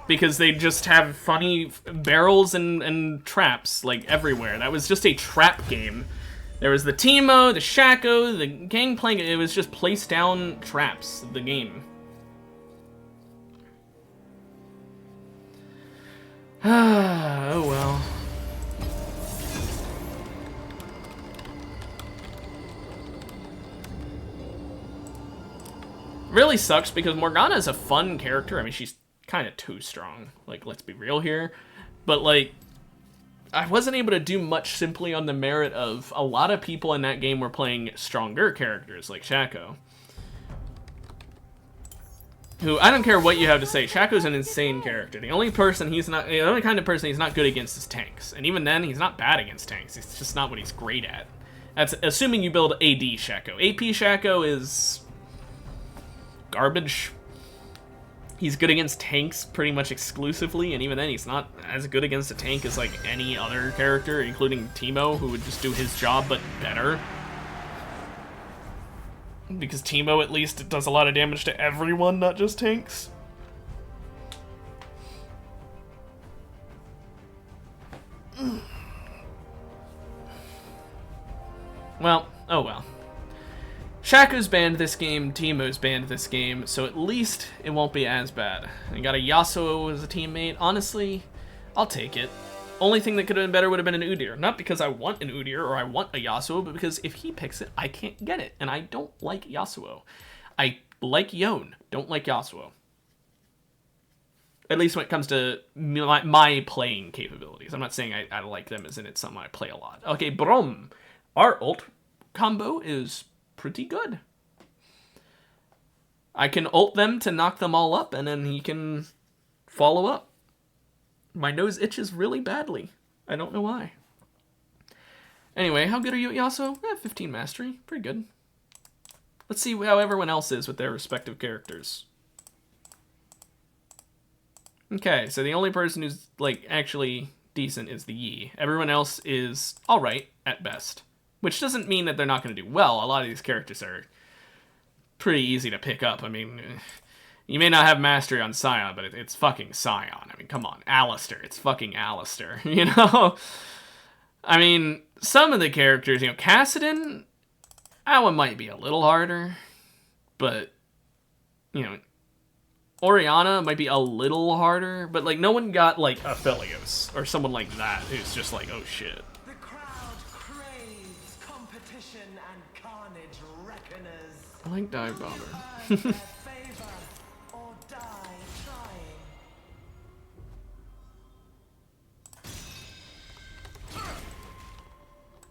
because they just have funny barrels and traps like everywhere. That was just a trap game. There was the Teemo, the Shaco, the Gangplank. It was just place down traps, the game. Oh well. Really sucks because Morgana is a fun character. I mean, she's kind of too strong. Like, let's be real here. But, like, I wasn't able to do much simply on the merit of a lot of people in that game were playing stronger characters like Shaco. Who, I don't care what you have to say, Shaco's an insane character. The only kind of person he's not good against is tanks. And even then, he's not bad against tanks. It's just not what he's great at. That's assuming you build AD Shaco. AP Shaco is garbage. He's good against tanks pretty much exclusively, and even then he's not as good against a tank as like any other character, including Teemo, who would just do his job but better. Because Teemo at least does a lot of damage to everyone, not just tanks. Well, oh well. Shaco's banned this game, Teemo's banned this game, so at least it won't be as bad. I got a Yasuo as a teammate. Honestly, I'll take it. Only thing that could have been better would have been an Udyr. Not because I want an Udyr or I want a Yasuo, but because if he picks it, I can't get it. And I don't like Yasuo. I like Yone, don't like Yasuo. At least when it comes to my playing capabilities. I'm not saying I like them as in it's something I play a lot. Okay, Braum. Our ult combo is pretty good. I can ult them to knock them all up, and then he can follow up. My nose itches really badly. I don't know why. Anyway, how good are you at Yasuo? 15 mastery. Pretty good. Let's see how everyone else is with their respective characters. Okay, so the only person who's, like, actually decent is the Yi. Everyone else is alright at best. Which doesn't mean that they're not going to do well. A lot of these characters are pretty easy to pick up. I mean, You may not have mastery on Scion, but it's fucking Scion. I mean, come on. Alistair. It's fucking Alistair, you know? I mean, some of the characters, you know, Cassidon, that one might be a little harder, but, you know, Oriana might be a little harder, but, like, no one got, like, Aphelios or someone like that who's just like, oh, shit. The crowd craves competition and carnage reckoners. I like Dive Bomber. Earn their favor or die trying.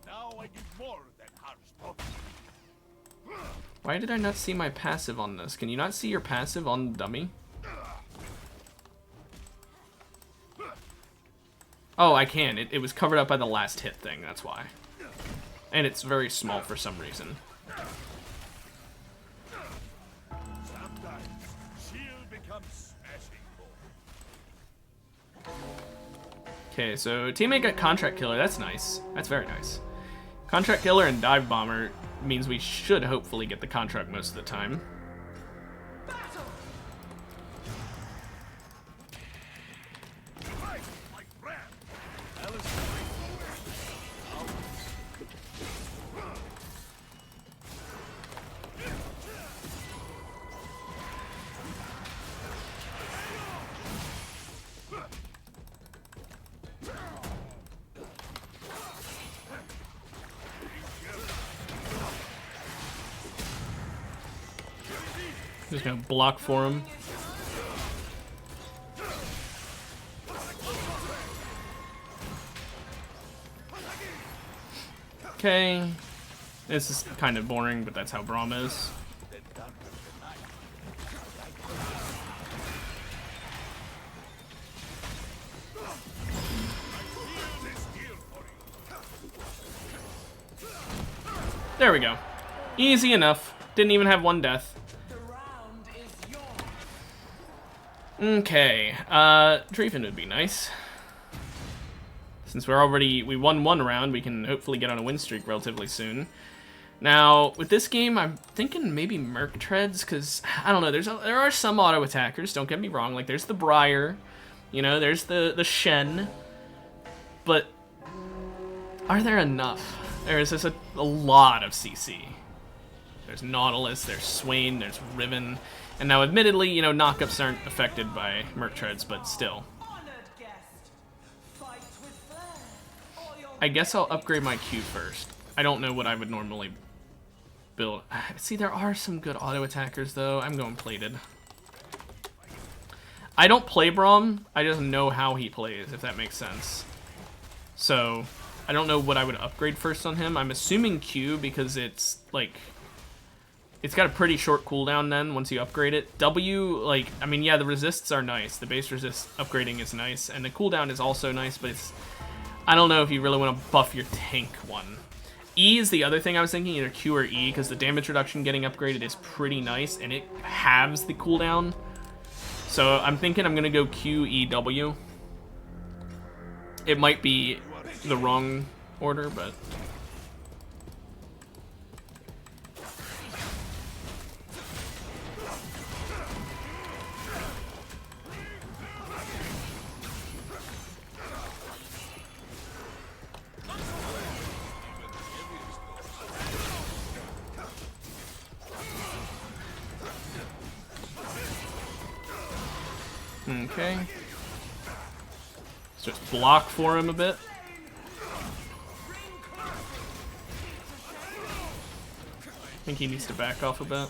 Now I give more than harsh talk. Why did I not see my passive on this? Can you not see your passive on dummy? Oh, I can. It was covered up by the last hit thing, that's why. And it's very small for some reason. Sometimes shield becomes smashing core. Okay, so teammate got Contract Killer. That's nice. That's very nice. Contract Killer and Dive Bomber means we should hopefully get the contract most of the time. Fight like Braum. Just gonna block for him. Okay. This is kind of boring, but that's how Braum is. There we go. Easy enough. Didn't even have one death. The round is yours. Okay, Draven would be nice. Since we won one round, we can hopefully get on a win streak relatively soon. Now, with this game, I'm thinking maybe Merc Treads, because, I don't know, there are some auto attackers, don't get me wrong, like there's the Briar, you know, there's the Shen, but are there enough? There's just a lot of CC. There's Nautilus, there's Swain, there's Riven, and now admittedly, you know, knockups aren't affected by Merc Treads, but still. Honored guest. Fight with flair, or you'll I guess I'll upgrade my Q first. I don't know what I would normally build. See, there are some good auto attackers, though. I'm going plated. I don't play Braum. I just know how he plays, if that makes sense. So, I don't know what I would upgrade first on him. I'm assuming Q because it's, like... It's got a pretty short cooldown then, once you upgrade it. W, like, I mean, yeah, the resists are nice. The base resist upgrading is nice. And the cooldown is also nice, but it's... I don't know if you really want to buff your tank one. E is the other thing I was thinking, either Q or E, because the damage reduction getting upgraded is pretty nice, and it halves the cooldown. So I'm thinking I'm going to go Q, E, W. It might be the wrong order, but... Okay. Let's just block for him a bit. I think he needs to back off a bit.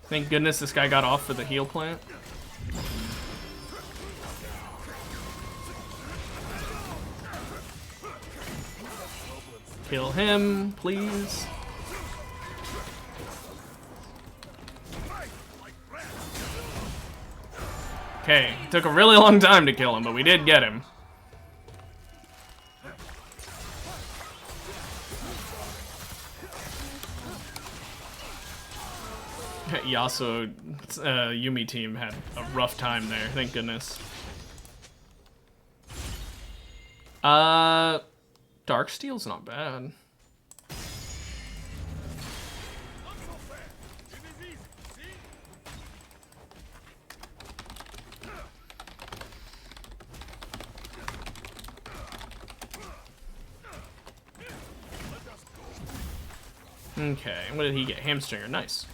Thank goodness this guy got off for the heal plant. Kill him, please. Okay, it took a really long time to kill him, but we did get him. Yasuo, Yuumi team had a rough time there, thank goodness. Darksteel's not bad. Okay, what did he get? Hamstringer, nice.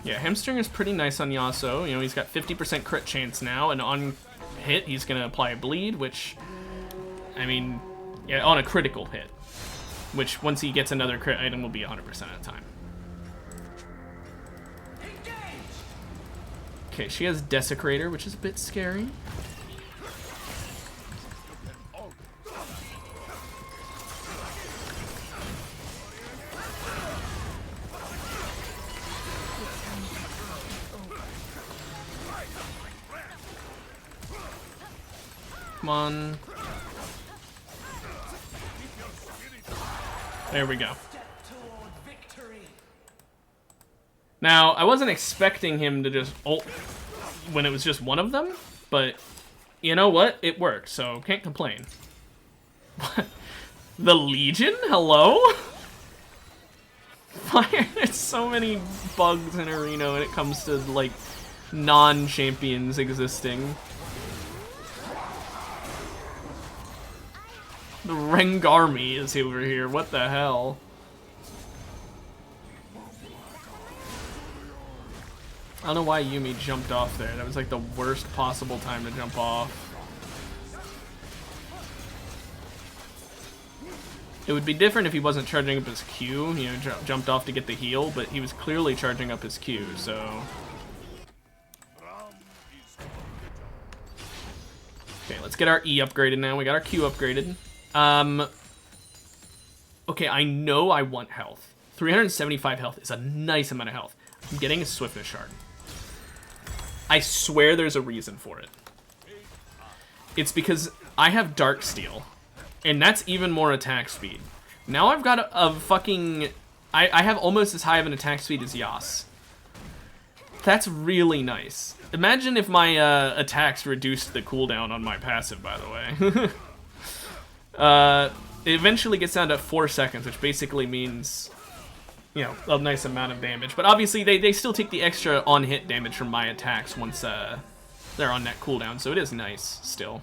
Yeah, Hamstringer's pretty nice on Yasuo. You know, he's got 50% crit chance now, and on hit, he's gonna apply a bleed, which, I mean, yeah, on a critical hit. Which, once he gets another crit item, will be 100% of the time. Okay, she has Desecrator, which is a bit scary. Come on. There we go. Now, I wasn't expecting him to just ult when it was just one of them, but you know what? It worked, so can't complain. The Legion? Hello? Why are there so many bugs in Arena when it comes to, like, non-champions existing? The Rengarmi is over here, what the hell? I don't know why Yuumi jumped off there. That was like the worst possible time to jump off. It would be different if he wasn't charging up his Q, you know, jumped off to get the heal, but he was clearly charging up his Q, so... Okay, let's get our E upgraded now. We got our Q upgraded. Okay, I know I want health. 375 health is a nice amount of health. I'm getting a Swiftness Shard. I swear there's a reason for it. It's because I have Darksteel, and that's even more attack speed. Now I've got a fucking... I have almost as high of an attack speed as Yas. That's really nice. Imagine if my attacks reduced the cooldown on my passive, by the way. It eventually gets down to 4 seconds, which basically means, you know, a nice amount of damage. But obviously, they still take the extra on-hit damage from my attacks once they're on that cooldown, so it is nice still.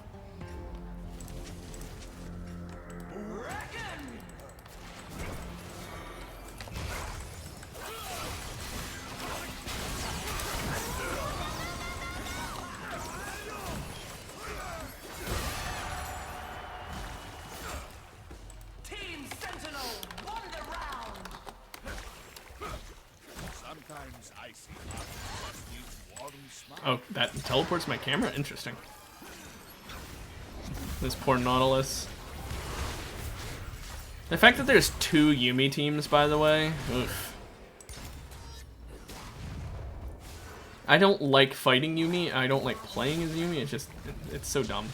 Oh, that teleports my camera? Interesting. This poor Nautilus. The fact that there's 2 Yuumi teams, by the way. Oof. I don't like fighting Yuumi. I don't like playing as Yuumi. It's just, it's so dumb.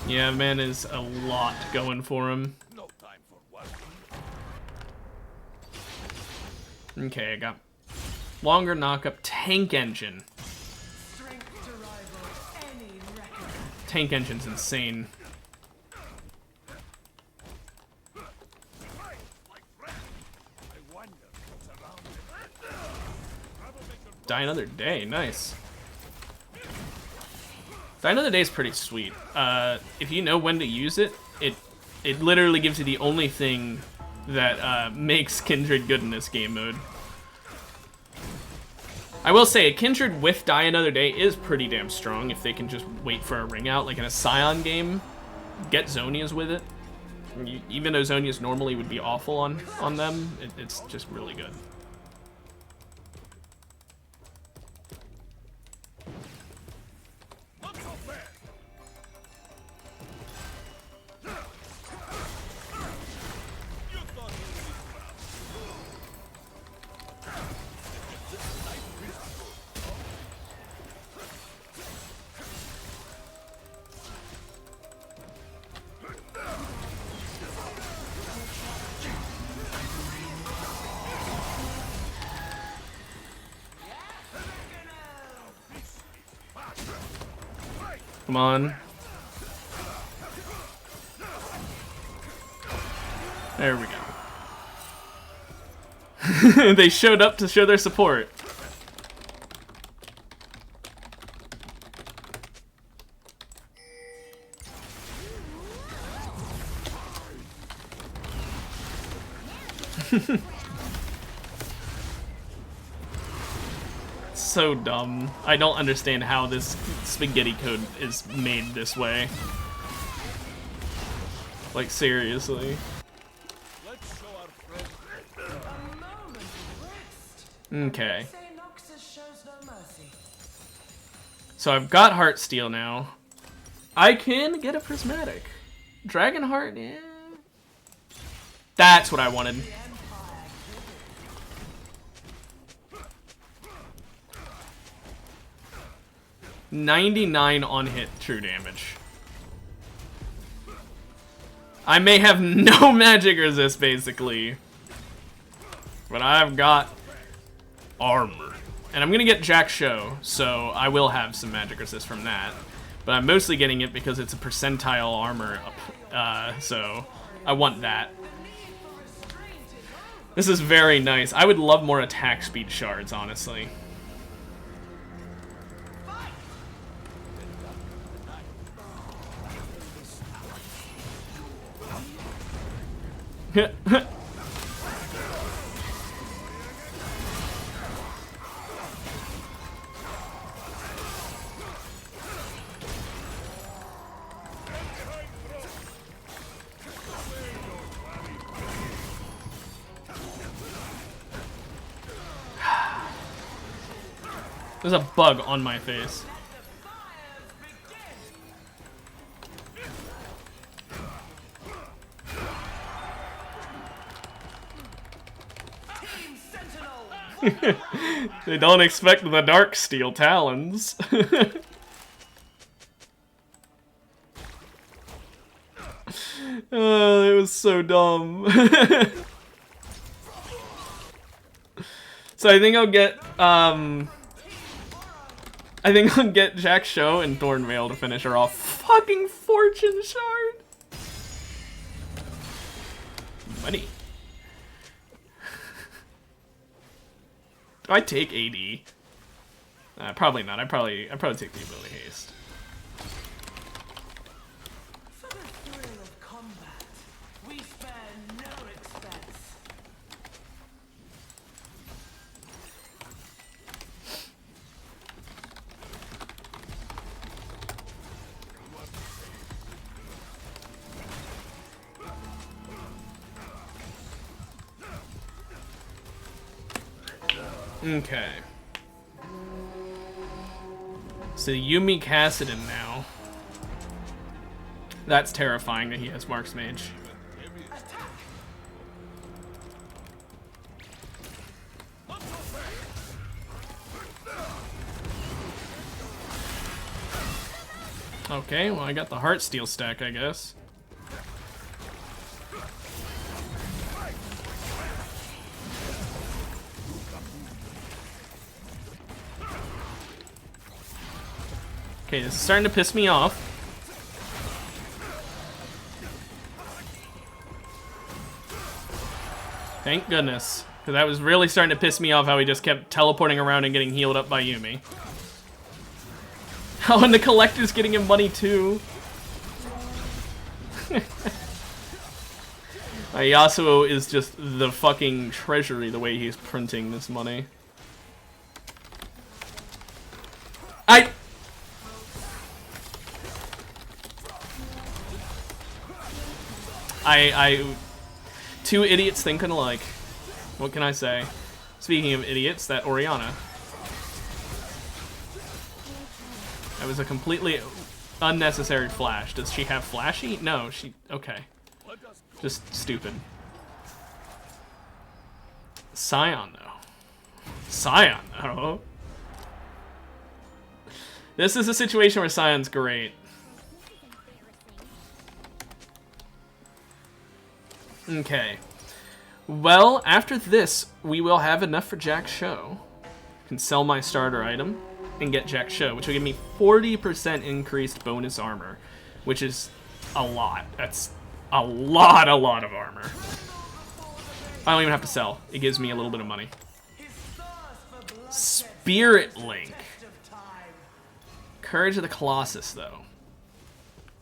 Yeah, man is a lot going for him. No time for work. Okay, I got longer knockup, tank engine. Tank engine's insane. Die another day, nice. Die another day is pretty sweet. If you know when to use it, it literally gives you the only thing that makes Kindred good in this game mode. I will say, Kindred with Die Another Day is pretty damn strong if they can just wait for a ring out. Like in a Scion game, get Zonias with it. Even though Zonias normally would be awful on them, it's just really good. Come on. There we go. They showed up to show their support. So dumb. I don't understand how this spaghetti code is made this way. Like, seriously. Let's show our friends. A moment of rest. Okay. Say Noxus shows no mercy. So I've got Heartsteel now. I can get a Prismatic. Dragonheart, yeah. That's what I wanted. 99 on hit true damage. I may have no magic resist, basically. But I've got armor. And I'm gonna get Jack Show, so I will have some magic resist from that. But I'm mostly getting it because it's a percentile armor up. So I want that. This is very nice. I would love more attack speed shards, honestly. There's a bug on my face. They don't expect the dark steel talons. Oh, it was so dumb. So I think I'll get Jack Show and Thornvale to finish her off. Fucking Fortune Shard. Money. Do I take AD? Probably not. I'd probably take the ability haste. For the thrill of combat, we spare no expense. Okay. So Yumi Cassidon now. That's terrifying that he has Mark's Mage. Okay, well I got the Heartsteel stack, I guess. Okay, this is starting to piss me off. Thank goodness. Because that was really starting to piss me off how he just kept teleporting around and getting healed up by Yumi. Oh, and the Collector's getting him money too. Yasuo is just the fucking treasury the way he's printing this money. Two idiots thinking alike. What can I say? Speaking of idiots, that Orianna. That was a completely unnecessary flash. Does she have flashy? No, she... Okay. Just stupid. Scion, though. Scion, though. This is a situation where Scion's great. Okay. Well, after this, we will have enough for Jack's show. Can sell my starter item. and get Jack Show, which will give me 40% increased bonus armor, which is a lot. That's a lot of armor. I don't even have to sell. It gives me a little bit of money. Spirit Link. Courage of the Colossus, though.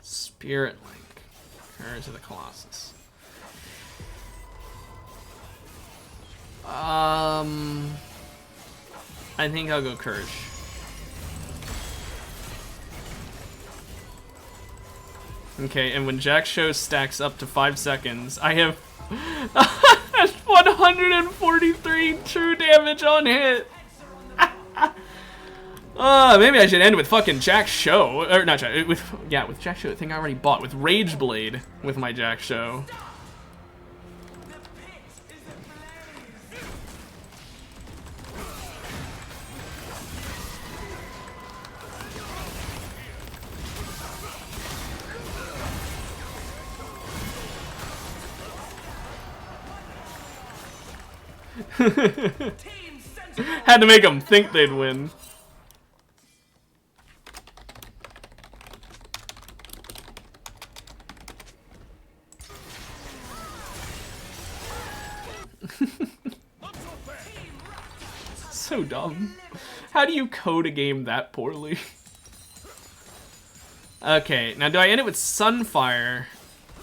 Spirit Link. Courage of the Colossus. I think I'll go Courage. Okay, and when Jack Show stacks up to 5 seconds, I have 143 true damage on hit. Maybe I should end with fucking Jack Show, or not Jack, with Jack Show, the thing I already bought, with Rage Blade with my Jack Show. Had to make them think they'd win. So dumb. How do you code a game that poorly? Okay, now do I end it with Sunfire,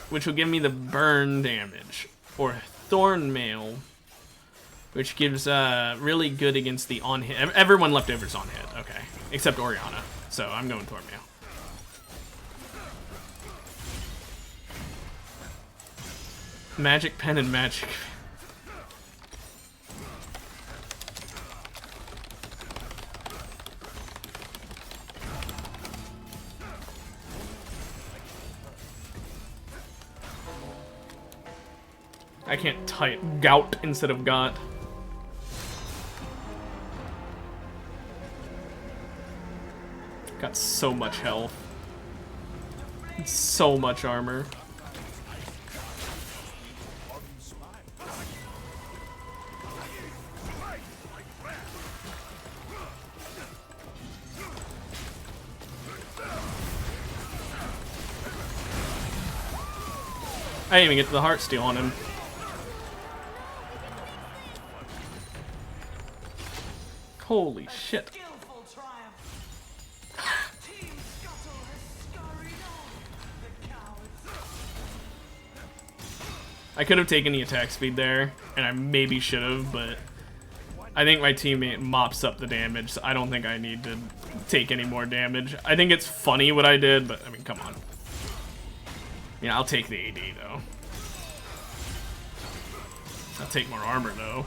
which will give me the burn damage, or Thorn Mail, which gives really good against the on hit. Everyone left over is on hit, okay, except Oriana. So I'm going Thorn Mail. Magic Pen and Magic. I can't type gout instead of got. Got so much health. So much armor. I didn't even get to the heart steal on him. Holy shit. I could have taken the attack speed there, and I maybe should have, but I think my teammate mops up the damage, so I don't think I need to take any more damage. I think it's funny what I did, but I mean, come on. Yeah, I'll take the AD, though. I'll take more armor, though.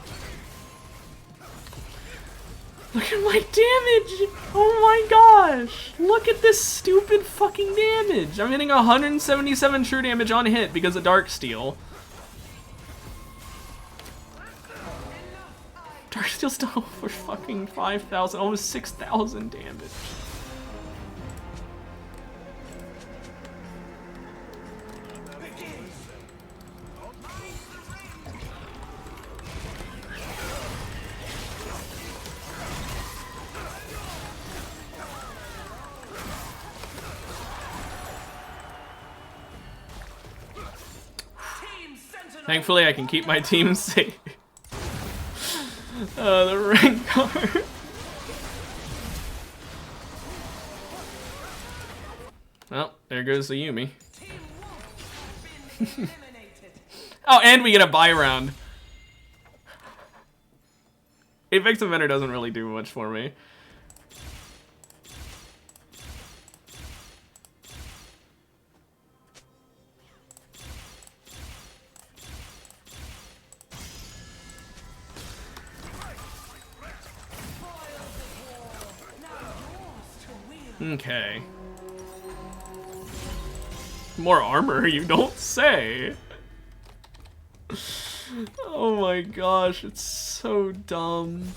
Look at my damage! Oh my gosh! Look at this stupid fucking damage! I'm hitting 177 true damage on hit because of Darksteel. Darksteel's still over fucking 5,000, almost 6,000 damage. Thankfully, I can keep my team safe. The rank card. Well, there goes the Yuumi. Oh, and we get a buy round. Apex Inventor doesn't really do much for me. Okay. More armor, you don't say. Oh my gosh, it's so dumb.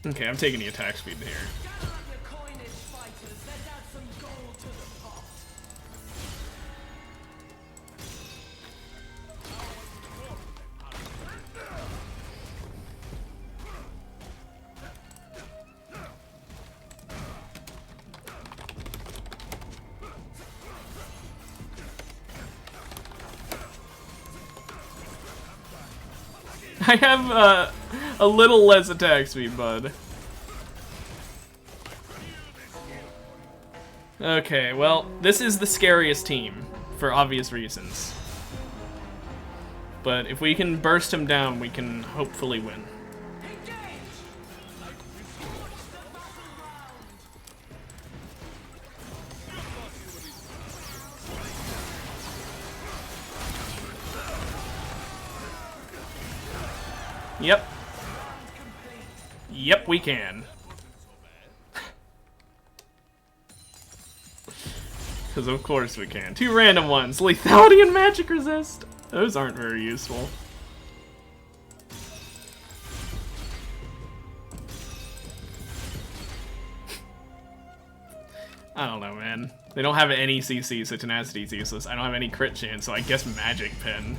Okay, I'm taking the attack speed here. Gather up your coinage, fighters. Let's add some gold to the pot. I have a little less attack speed, bud. Okay, well, this is the scariest team, for obvious reasons. But if we can burst him down, we can hopefully win. Yep. Yep, we can. Because of course we can. 2 random ones. Lethality and magic resist. Those aren't very useful. I don't know, man. They don't have any CC, so tenacity's useless. I don't have any crit chance, so I guess magic pen.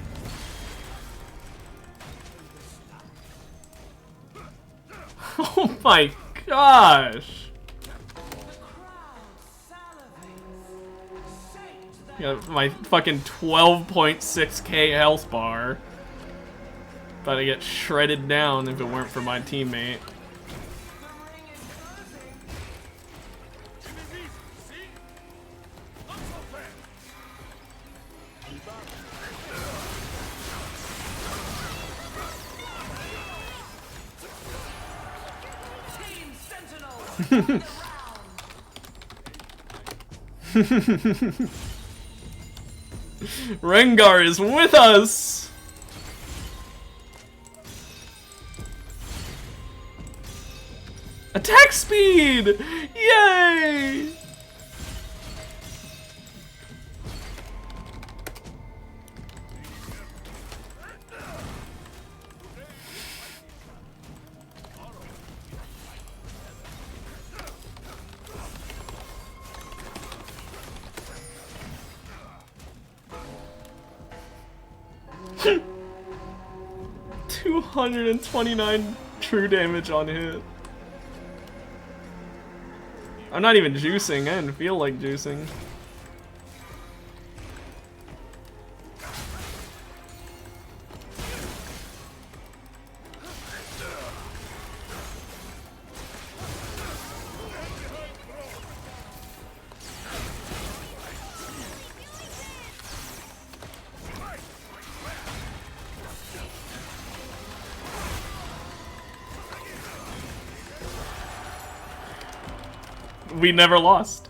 Oh my gosh! Got my fucking 12.6k health bar. About to get shredded down if it weren't for my teammate. Rengar is with us! Attack speed! Yay! $229 true damage on hit. I'm not even juicing. I didn't feel like juicing. We never lost.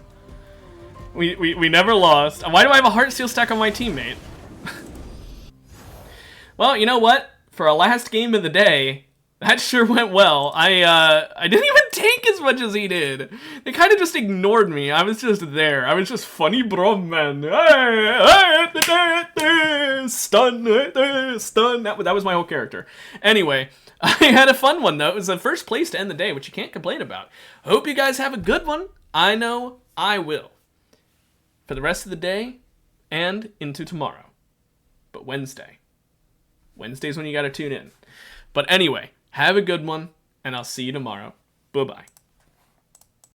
We never lost. Why do I have a heart seal stack on my teammate? Well, you know what? For our last game of the day, that sure went well. I didn't even tank as much as he did. They kind of just ignored me. I was just there. I was just funny Braum, man. Stun, stun. That was my whole character. Anyway, I had a fun one, though. It was the first place to end the day, which you can't complain about. Hope you guys have a good one. I know I will. For the rest of the day and into tomorrow. But Wednesday. Wednesday's when you gotta tune in. But anyway, have a good one, and I'll see you tomorrow. Bye-bye.